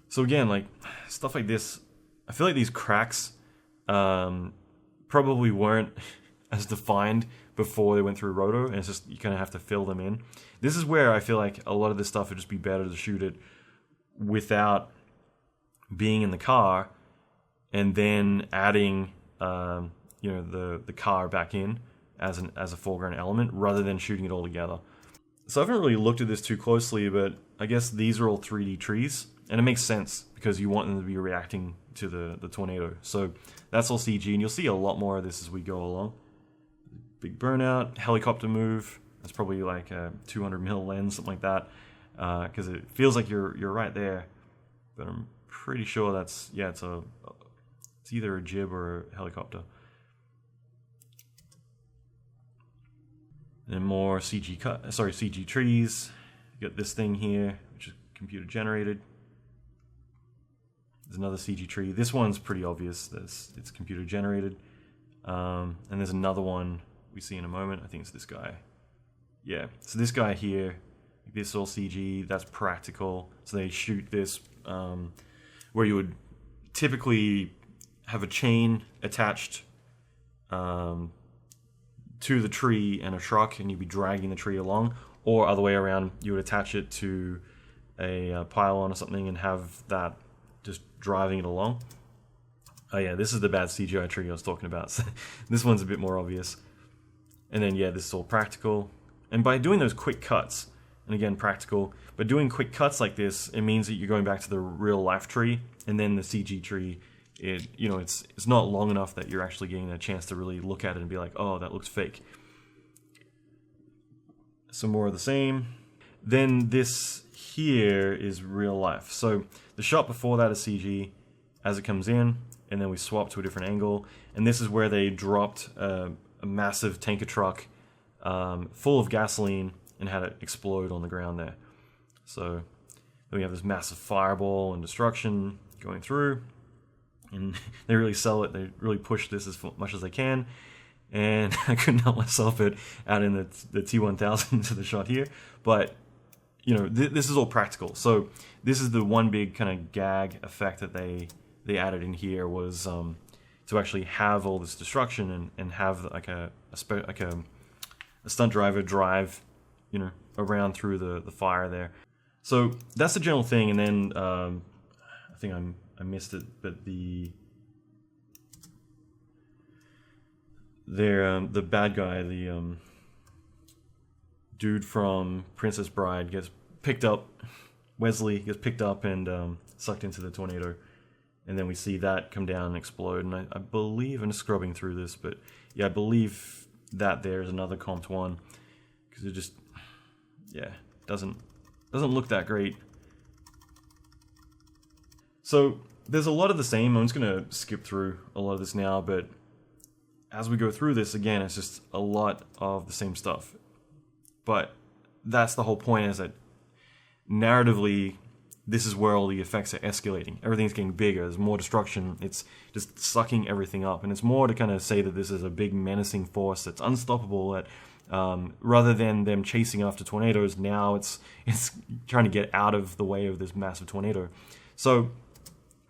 So again, like stuff like this, I feel like these cracks probably weren't as defined before they went through Roto, and it's just you kind of have to fill them in. This is where I feel like a lot of this stuff would just be better to shoot it without being in the car, and then adding you know, the car back in as a foreground element, rather than shooting it all together. So I haven't really looked at this too closely, but I guess these are all 3D trees, and it makes sense because you want them to be reacting to the tornado. So that's all CG, and you'll see a lot more of this as we go along. Big burnout, helicopter move. That's probably like a 200mm lens, something like that, because it feels like you're right there, but I'm pretty sure that's, yeah, it's either a jib or a helicopter. And more CG trees. You got this thing here, which is computer generated. There's another CG tree. This one's pretty obvious. It's computer generated. And there's another one we see in a moment. I think it's this guy. Yeah. So this guy here, this is all CG. That's practical. So they shoot this where you would typically have a chain attached to the tree and a truck, and you'd be dragging the tree along, or other way around, you would attach it to a pylon or something and have that just driving it along. Oh yeah, this is the bad CGI tree I was talking about. So this one's a bit more obvious. And then yeah, this is all practical. And by doing those quick cuts, and again practical, but doing quick cuts like this, it means that you're going back to the real life tree, and then the CG tree, it's not long enough that you're actually getting a chance to really look at it and be like, oh, that looks fake. Some more of the same. Then this here is real life. So the shot before that is CG as it comes in, and then we swap to a different angle. And this is where they dropped a massive tanker truck full of gasoline and had it explode on the ground there. So then we have this massive fireball and destruction going through. And they really sell it. They really push this as much as they can. And I couldn't help myself but add in the T1000 to the shot here. But, you know, this is all practical. So this is the one big kind of gag effect that they added in here, was to actually have all this destruction and have like a stunt driver drive, you know, around through the fire there. So that's the general thing. And then I think I missed it, but the bad guy, the dude from Princess Bride, gets picked up. Wesley gets picked up and sucked into the tornado, and then we see that come down and explode. And I believe, I'm scrubbing through this, but yeah, I believe that there's another Compt 1, because it just, yeah, doesn't look that great. So there's a lot of the same. I'm just going to skip through a lot of this now, but as we go through this, again, it's just a lot of the same stuff. But that's the whole point, is that narratively, this is where all the effects are escalating. Everything's getting bigger. There's more destruction. It's just sucking everything up. And it's more to kind of say that this is a big menacing force that's unstoppable. That rather than them chasing after tornadoes, now it's trying to get out of the way of this massive tornado. So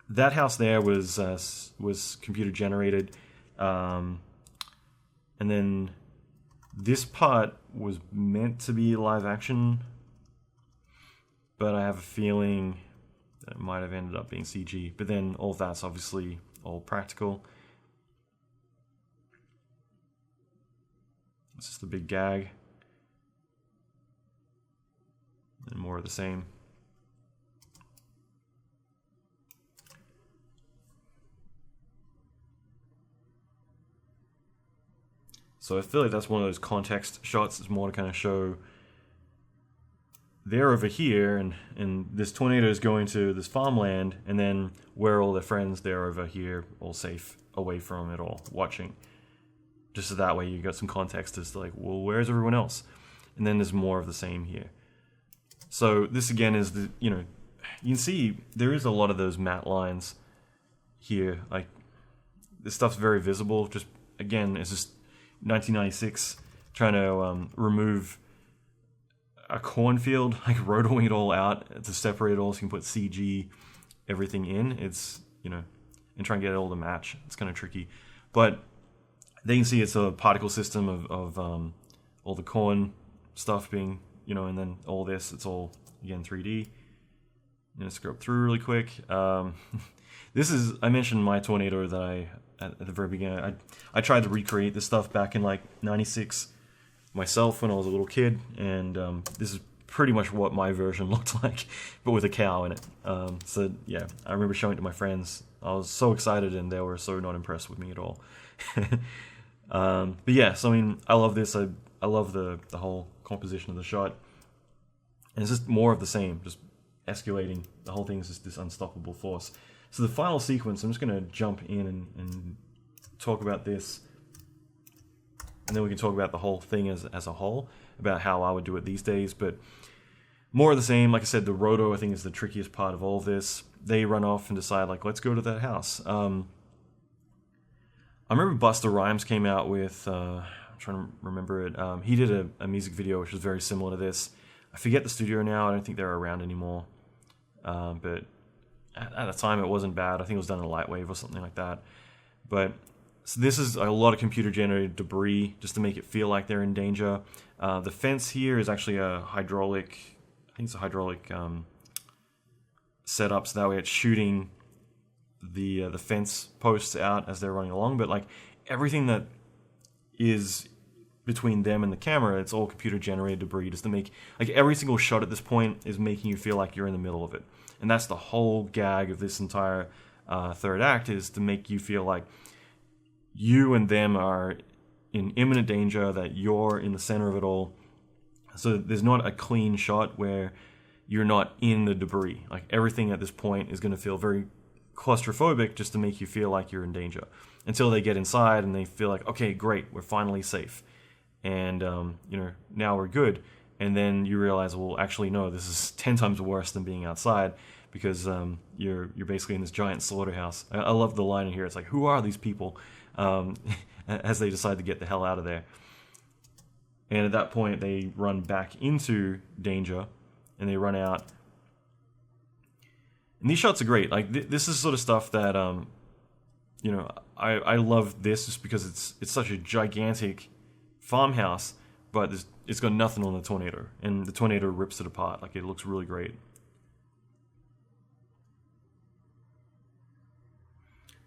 that house there was computer generated. And then this part was meant to be live action, but I have a feeling that it might have ended up being CG. But then all of that's obviously all practical. It's just a big gag. And more of the same. So I feel like that's one of those context shots. It's more to kind of show they're over here, and this tornado is going to this farmland, and then where are all their friends? They're over here, all safe, away from it all, watching. Just so that way you got some context as to like, well, where's everyone else? And then there's more of the same here. So this again is the, you know, you can see there is a lot of those matte lines here. Like, this stuff's very visible. Just, again, it's just 1996 trying to remove a cornfield, like rotoing it all out to separate it all so you can put CG everything in. It's, you know, and try and get it all to match. It's kind of tricky. But they can see it's a particle system of all the corn stuff being, you know, and then all this, it's all, again, 3D. I'm going to scrub through really quick. This is, I mentioned my tornado that at the very beginning, I tried to recreate this stuff back in like 96 myself when I was a little kid, and this is pretty much what my version looked like, but with a cow in it. So yeah, I remember showing it to my friends. I was so excited, and they were so not impressed with me at all. But yeah, so I mean, I love this. I love the whole composition of the shot, and it's just more of the same, just escalating. The whole thing is just this unstoppable force. So the final sequence, I'm just going to jump in and talk about this, and then we can talk about the whole thing as a whole, about how I would do it these days. But more of the same. Like I said, the Roto, I think, is the trickiest part of all of this. They run off and decide, like, let's go to that house. I remember Busta Rhymes came out with, I'm trying to remember it, he did a music video which was very similar to this. I forget the studio now, I don't think they're around anymore. But at the time it wasn't bad. I think it was done in Lightwave or something like that. But so this is a lot of computer-generated debris just to make it feel like they're in danger. The fence here is actually a hydraulic, I think it's a hydraulic setup, so that way it's shooting the fence posts out as they're running along. But like everything that is between them and the camera, it's all computer-generated debris just to make, like, every single shot at this point is making you feel like you're in the middle of it. And that's the whole gag of this entire third act, is to make you feel like you and them are in imminent danger, that you're in the center of it all. So there's not a clean shot where you're not in the debris. Like, everything at this point is going to feel very claustrophobic just to make you feel like you're in danger. Until they get inside and they feel like, okay, great, we're finally safe. And, you know, now we're good. And then you realize, well, actually, no, this is 10 times worse than being outside, because you're basically in this giant slaughterhouse. I love the line in here. It's like, who are these people? As they decide to get the hell out of there. And at that point, they run back into danger, and they run out. And these shots are great. Like, this is sort of stuff that, you know, I love this just because it's such a gigantic farmhouse, but it's got nothing on the tornado, and the tornado rips it apart. Like, it looks really great.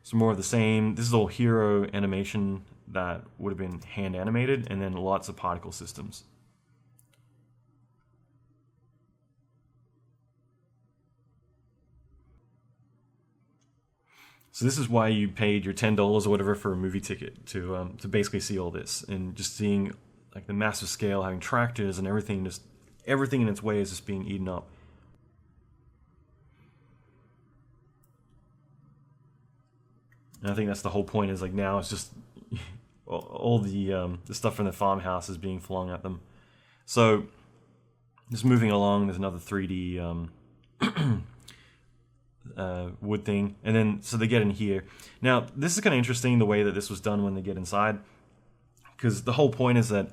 So more of the same. This is all hero animation that would have been hand animated, and then lots of particle systems. So this is why you paid your $10 or whatever for a movie ticket, to basically see all this, and just seeing like the massive scale, having tractors and everything, just everything in its way is just being eaten up. And I think that's the whole point, is like now it's just all the stuff from the farmhouse is being flung at them. So just moving along, there's another 3D wood thing, and then so they get in here. Now this is kind of interesting, the way that this was done when they get inside, because the whole point is that,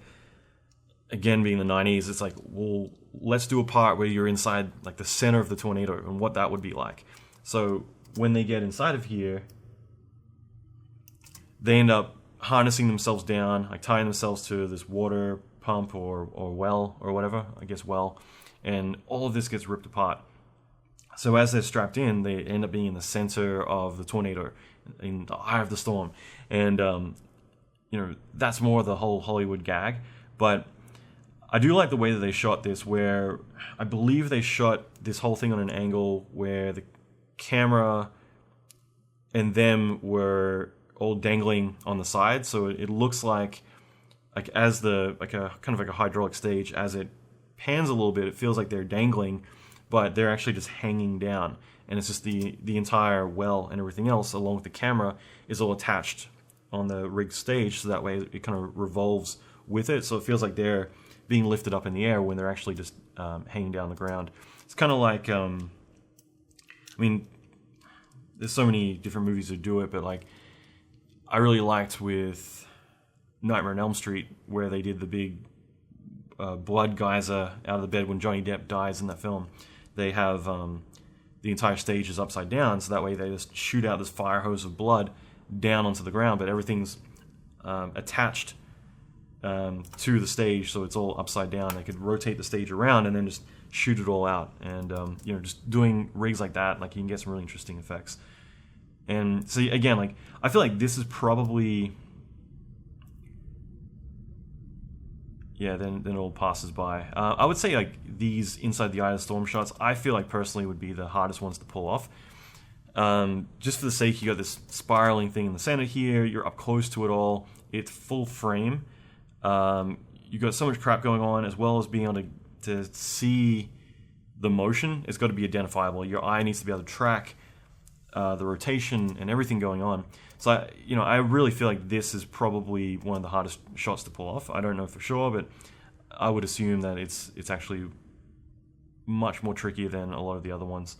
again, being the 90s, it's like, well, let's do a part where you're inside like the center of the tornado and what that would be like. So when they get inside of here, they end up harnessing themselves down, like tying themselves to this water pump or well or whatever, I guess well, and all of this gets ripped apart. So as they're strapped in, they end up being in the center of the tornado, in the eye of the storm. And, that's more the whole Hollywood gag. But I do like the way that they shot this, where I believe they shot this whole thing on an angle where the camera and them were all dangling on the side. So it looks like as a hydraulic stage, as it pans a little bit, it feels like they're dangling, but they're actually just hanging down, and it's just the entire well and everything else along with the camera is all attached on the rig stage, so that way it kind of revolves with it, so it feels like they're being lifted up in the air when they're actually just hanging down the ground. It's kind of like, there's so many different movies that do it, but like I really liked with Nightmare on Elm Street, where they did the big blood geyser out of the bed when Johnny Depp dies in that film. They have the entire stage is upside down, so that way they just shoot out this fire hose of blood down onto the ground, but everything's attached to the stage, so it's all upside down. They could rotate the stage around and then just shoot it all out. And just doing rigs like that, like you can get some really interesting effects. And so again, like I feel like this is probably, then it all passes by. I would say like these inside the eye of the storm shots, I feel like personally would be the hardest ones to pull off. Just for the sake, you got this spiraling thing in the center here, you're up close to it all, it's full frame. You got so much crap going on, as well as being able to see the motion. It's got to be identifiable. Your eye needs to be able to track the rotation and everything going on. So I really feel like this is probably one of the hardest shots to pull off. I don't know for sure, but I would assume that it's actually much more tricky than a lot of the other ones.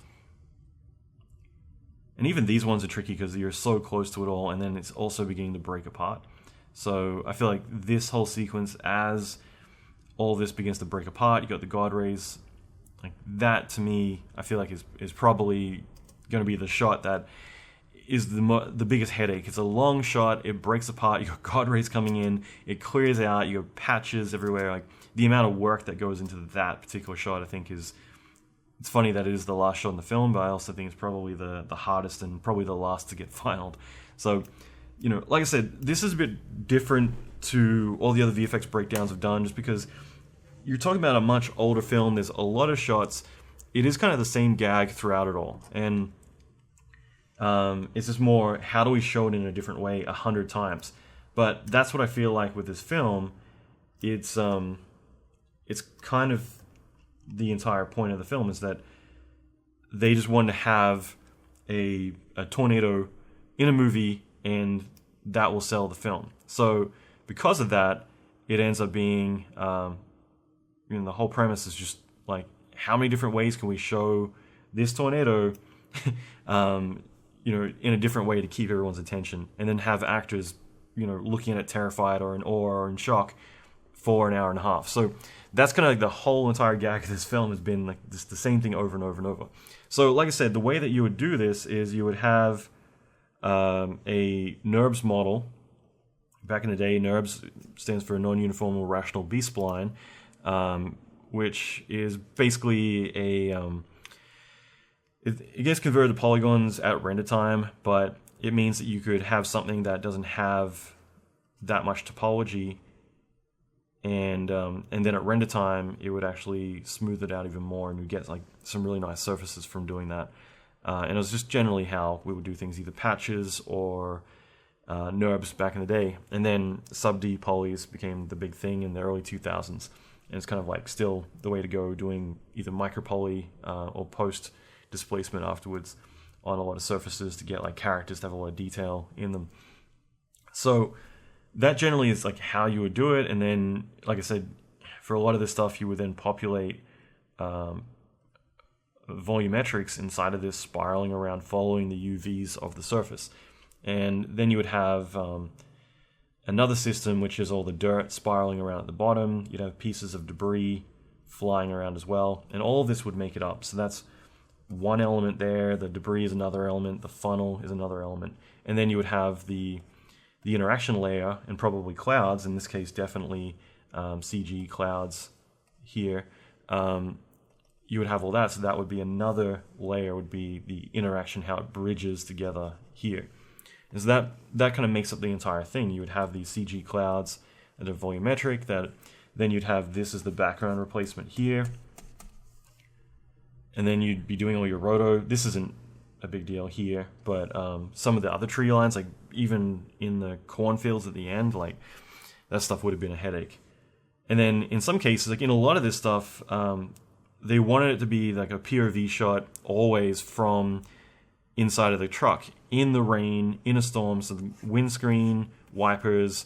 And even these ones are tricky because you're so close to it all, and then it's also beginning to break apart. So I feel like this whole sequence, as all this begins to break apart, you got the God rays, like that to me, I feel like is probably going to be the shot that is the biggest headache. It's a long shot, it breaks apart, you got God rays coming in, it clears out, you got patches everywhere. Like the amount of work that goes into that particular shot, I think it's funny that it is the last shot in the film, but I also think it's probably the hardest and probably the last to get filed. So, like I said, this is a bit different to all the other VFX breakdowns I've done, just because you're talking about a much older film, there's a lot of shots, it is kind of the same gag throughout it all. And it's just more, how do we show it in a different way 100 times? But that's what I feel like with this film. It's kind of the entire point of the film, is that they just wanted to have a tornado in a movie, and that will sell the film. So because of that, it ends up being, the whole premise is just like, how many different ways can we show this tornado in a different way to keep everyone's attention, and then have actors, looking at it terrified or in awe or in shock for an hour and a half. So that's kind of like the whole entire gag of this film, has been like this, the same thing over and over and over. So like I said, the way that you would do this is you would have a NURBS model. Back in the day, NURBS stands for Non-Uniform Rational B-Spline, which is basically it gets converted to polygons at render time, but it means that you could have something that doesn't have that much topology, and then at render time it would actually smooth it out even more, and you get like some really nice surfaces from doing that. And it was just generally how we would do things, either patches or NURBS back in the day. And then sub-D polys became the big thing in the early 2000s, and it's kind of like still the way to go, doing either micropoly or post displacement afterwards on a lot of surfaces to get like characters to have a lot of detail in them. So that generally is like how you would do it. And then, like I said, for a lot of this stuff, you would then populate volumetrics inside of this, spiraling around, following the UVs of the surface. And then you would have another system, which is all the dirt spiraling around at the bottom. You'd have pieces of debris flying around as well. And all of this would make it up. So that's one element there. The debris is another element. The funnel is another element. And then you would have the interaction layer and probably clouds. In this case, definitely CG clouds here. You would have all that. So that would be another layer, would be the interaction, how it bridges together here. And so that kind of makes up the entire thing. You would have these CG clouds that are volumetric, that then you'd have this as the background replacement here. And then you'd be doing all your roto. This isn't a big deal here, but some of the other tree lines, like even in the cornfields at the end, like that stuff would have been a headache. And then in some cases, like in a lot of this stuff, they wanted it to be like a POV shot always from inside of the truck, in the rain, in a storm, so the windscreen, wipers,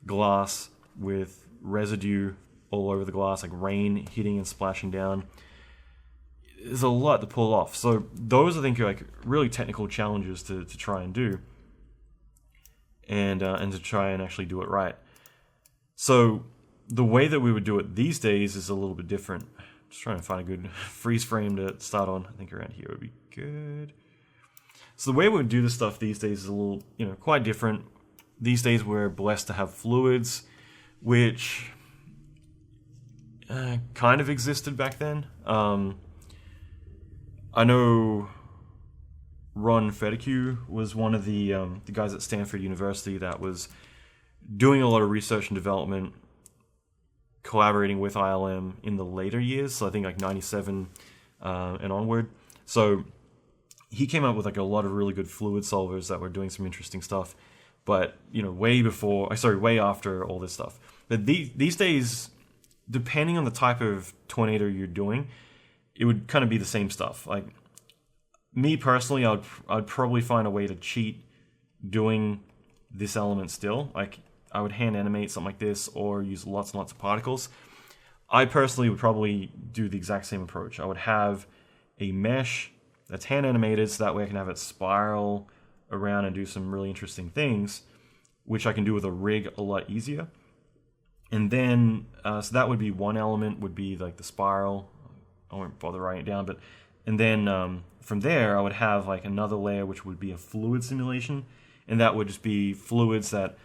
glass with residue all over the glass, like rain hitting and splashing down. There's a lot to pull off. So those, I think, are like really technical challenges to try and do, and to try and actually do it right. So the way that we would do it these days is a little bit different. Just trying to find a good freeze frame to start on. I think around here would be good. So the way we would do this stuff these days is a little, quite different. These days we're blessed to have fluids, which kind of existed back then. I know Ron Fedeque was one of the guys at Stanford University that was doing a lot of research and development, collaborating with ILM in the later years, so I think like 97 and onward. So he came up with like a lot of really good fluid solvers that were doing some interesting stuff, but way after all this stuff. But these days, depending on the type of tornado you're doing, it would kind of be the same stuff. Like me personally, I'd probably find a way to cheat doing this element still. Like I would hand animate something like this or use lots and lots of particles. I personally would probably do the exact same approach. I would have a mesh that's hand animated, so that way I can have it spiral around and do some really interesting things, which I can do with a rig a lot easier. And then, so that would be one element, would be like the spiral. I won't bother writing it down, and then from there I would have like another layer, which would be a fluid simulation, and that would just be fluids that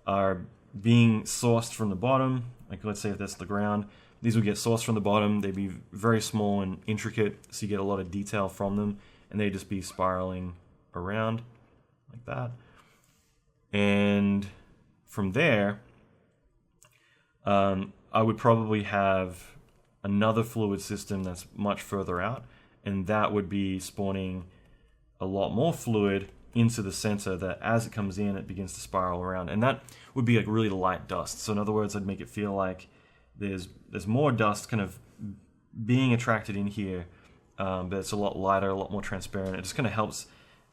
are being sourced from the bottom. Like let's say if that's the ground, these would get sourced from the bottom. They'd be very small and intricate, so you get a lot of detail from them, and they'd just be spiraling around like that. And from there, I would probably have another fluid system that's much further out, and that would be spawning a lot more fluid into the center, that as it comes in, it begins to spiral around. And that would be like really light dust. So in other words, I'd make it feel like there's more dust kind of being attracted in here, but it's a lot lighter, a lot more transparent. It just kind of helps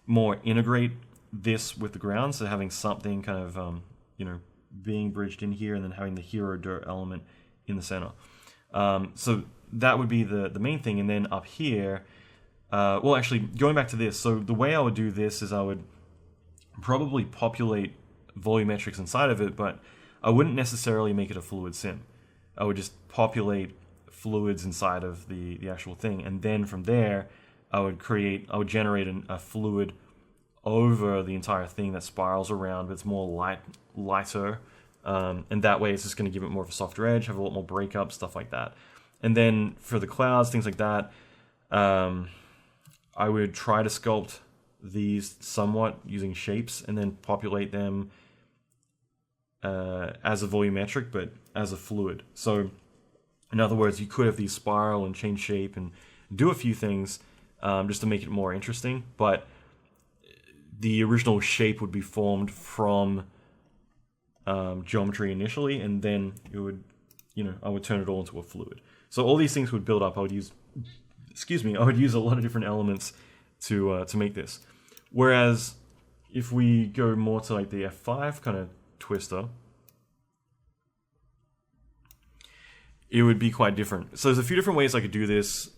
more integrate this with the ground, so having something kind of being bridged in here, and then having the hero dirt element in the center. So that would be the main thing. And then up here, well, actually, going back to this, so the way I would do this is I would probably populate volumetrics inside of it, but I wouldn't necessarily make it a fluid sim. I would just populate fluids inside of the actual thing, and then from there, I would generate a fluid over the entire thing that spirals around, but it's more lighter, and that way it's just going to give it more of a softer edge, have a lot more breakup, stuff like that. And then for the clouds, things like that, I would try to sculpt these somewhat using shapes, and then populate them as a volumetric, but as a fluid. So in other words, you could have these spiral and change shape and do a few things just to make it more interesting, but the original shape would be formed from geometry initially, and then it would, I would turn it all into a fluid. So all these things would build up. I would use a lot of different elements to make this. Whereas if we go more to like the F5 kind of Twister, it would be quite different. So there's a few different ways I could do this.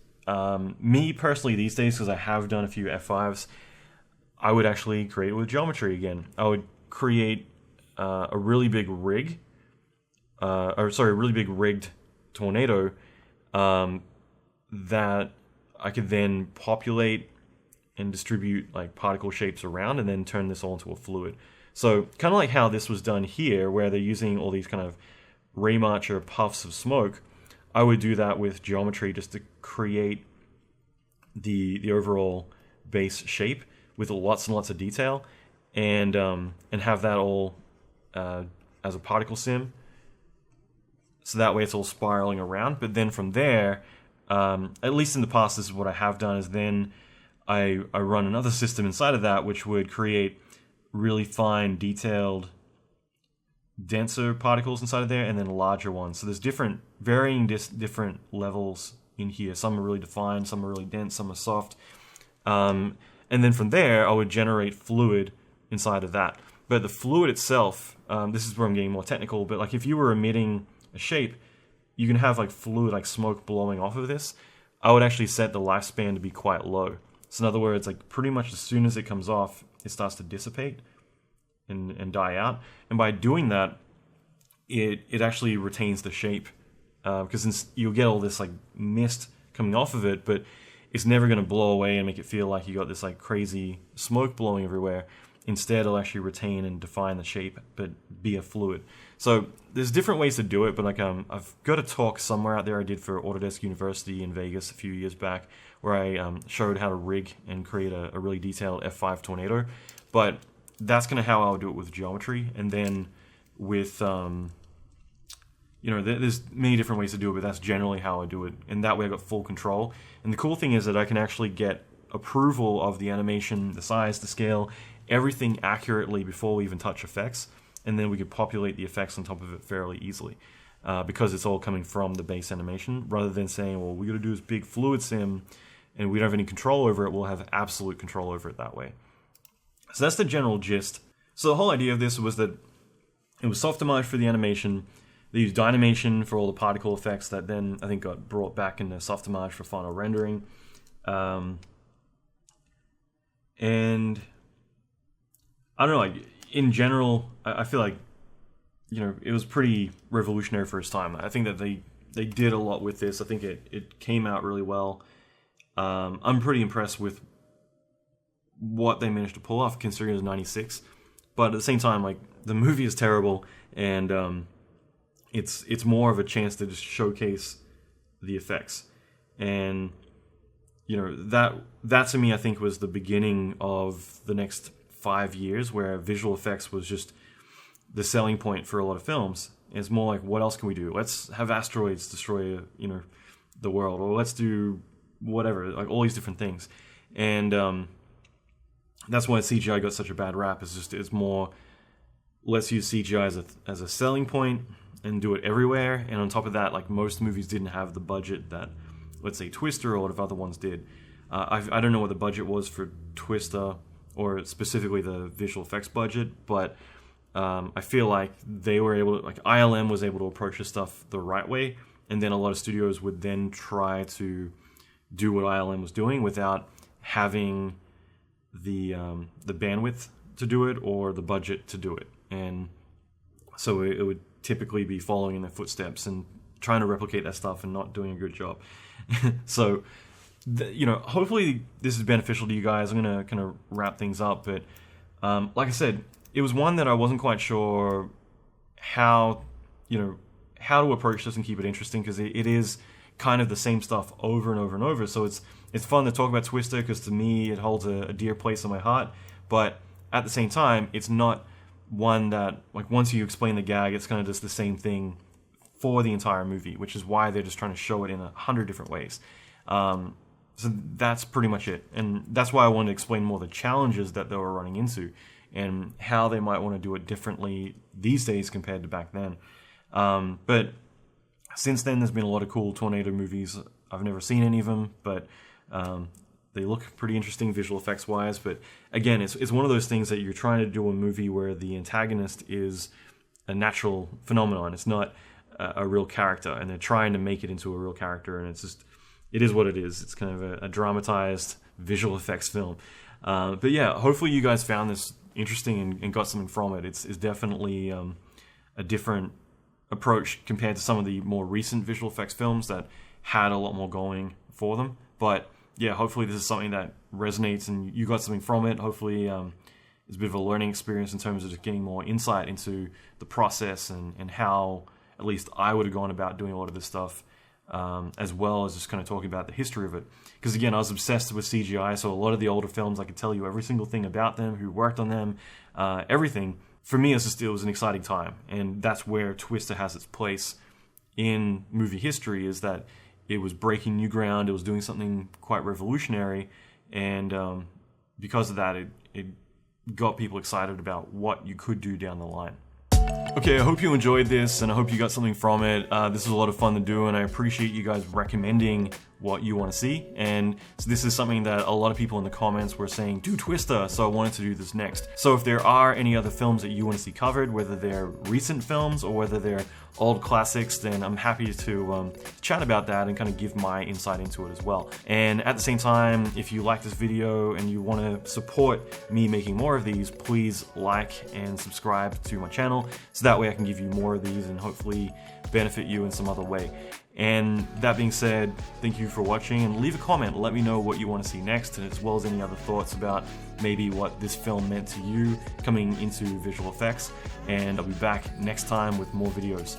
Me personally these days, because I have done a few F5s, I would actually create it with geometry again. I would create a really big rig, a really big rigged tornado that I could then populate and distribute like particle shapes around, and then turn this all into a fluid. So kind of like how this was done here, where they're using all these kind of ray marcher puffs of smoke. I would do that with geometry just to create the overall base shape with lots and lots of detail, and have that all as a particle sim. So that way it's all spiraling around. But then from there, at least in the past, this is what I have done, is then I run another system inside of that, which would create really fine, detailed, denser particles inside of there, and then larger ones. So there's varying different levels in here. Some are really defined, some are really dense, some are soft. And then from there, I would generate fluid inside of that. But the fluid itself, this is where I'm getting more technical, but like if you were emitting a shape, you can have like fluid, like smoke blowing off of this. I would actually set the lifespan to be quite low. So in other words, like pretty much as soon as it comes off, it starts to dissipate and die out. And by doing that, it actually retains the shape, because you'll get all this like mist coming off of it, but it's never going to blow away and make it feel like you got this like crazy smoke blowing everywhere. Instead, it'll actually retain and define the shape, but be a fluid. So there's different ways to do it, but like I've got a talk somewhere out there I did for Autodesk University in Vegas a few years back, where I showed how to rig and create a really detailed F5 tornado. But that's kind of how I would do it with geometry, and then with there's many different ways to do it, but that's generally how I do it, and that way I got full control. And the cool thing is that I can actually get approval of the animation, the size, the scale, everything accurately before we even touch effects, and then we could populate the effects on top of it fairly easily, because it's all coming from the base animation, rather than saying, well, we got to do this big fluid sim and we don't have any control over it. We'll have absolute control over it that way. So that's the general gist. So the whole idea of this was that it was soft-imaged for the animation. They used Dynamation for all the particle effects that then I think got brought back into soft-image for final rendering. And I don't know, like in general, I feel like it was pretty revolutionary for its time. I think that they did a lot with this. I think it came out really well. I'm pretty impressed with what they managed to pull off, considering it was 96. But at the same time, like the movie is terrible, and it's more of a chance to just showcase the effects. And that to me, I think, was the beginning of the next 5 years, where visual effects was just the selling point for a lot of films. It's more like, what else can we do? Let's have asteroids destroy the world, or let's do whatever, like all these different things. And that's why CGI got such a bad rap. It's more, let's use CGI as a selling point and do it everywhere. And on top of that, like most movies didn't have the budget that, let's say, Twister or a lot of other ones did. I don't know what the budget was for Twister, or specifically the visual effects budget, but I feel like they were able to, like ILM was able to approach this stuff the right way, and then a lot of studios would then try to do what ILM was doing without having the bandwidth to do it or the budget to do it. And so it would typically be following in their footsteps and trying to replicate that stuff and not doing a good job. So hopefully this is beneficial to you guys. I'm going to kind of wrap things up, but like I said, it was one that I wasn't quite sure how to approach this and keep it interesting, because it is kind of the same stuff over and over and over. So it's fun to talk about Twister, because to me it holds a dear place in my heart, but at the same time, it's not one that, like, once you explain the gag, it's kind of just the same thing for the entire movie, which is why they're just trying to show it in 100 different ways. So that's pretty much it. And that's why I wanted to explain more the challenges that they were running into and how they might want to do it differently these days compared to back then. But since then, there's been a lot of cool tornado movies. I've never seen any of them, but they look pretty interesting visual effects wise. But again, it's one of those things that you're trying to do a movie where the antagonist is a natural phenomenon. It's not a real character, and they're trying to make it into a real character, and it is what it is. It's kind of a dramatized visual effects film. But yeah, hopefully you guys found this interesting and got something from it. It's definitely a different approach compared to some of the more recent visual effects films that had a lot more going for them. But yeah, hopefully this is something that resonates and you got something from it. Hopefully it's a bit of a learning experience in terms of just getting more insight into the process and how at least I would have gone about doing a lot of this stuff, as well as just kind of talking about the history of it. Because again, I was obsessed with CGI, so a lot of the older films, I could tell you every single thing about them, who worked on them, everything. For me, it was an exciting time, and that's where Twister has its place in movie history, is that it was breaking new ground, it was doing something quite revolutionary, and because of that, it got people excited about what you could do down the line. Okay, I hope you enjoyed this, and I hope you got something from it. This was a lot of fun to do, and I appreciate you guys recommending what you want to see. And so this is something that a lot of people in the comments were saying, do Twister, so I wanted to do this next. So if there are any other films that you want to see covered, whether they're recent films or whether they're old classics, then I'm happy to chat about that and kind of give my insight into it as well. And at the same time, if you like this video and you want to support me making more of these, please like and subscribe to my channel, so that way I can give you more of these and hopefully benefit you in some other way. And that being said, thank you for watching, and leave a comment, let me know what you want to see next, and as well as any other thoughts about maybe what this film meant to you coming into visual effects. And I'll be back next time with more videos.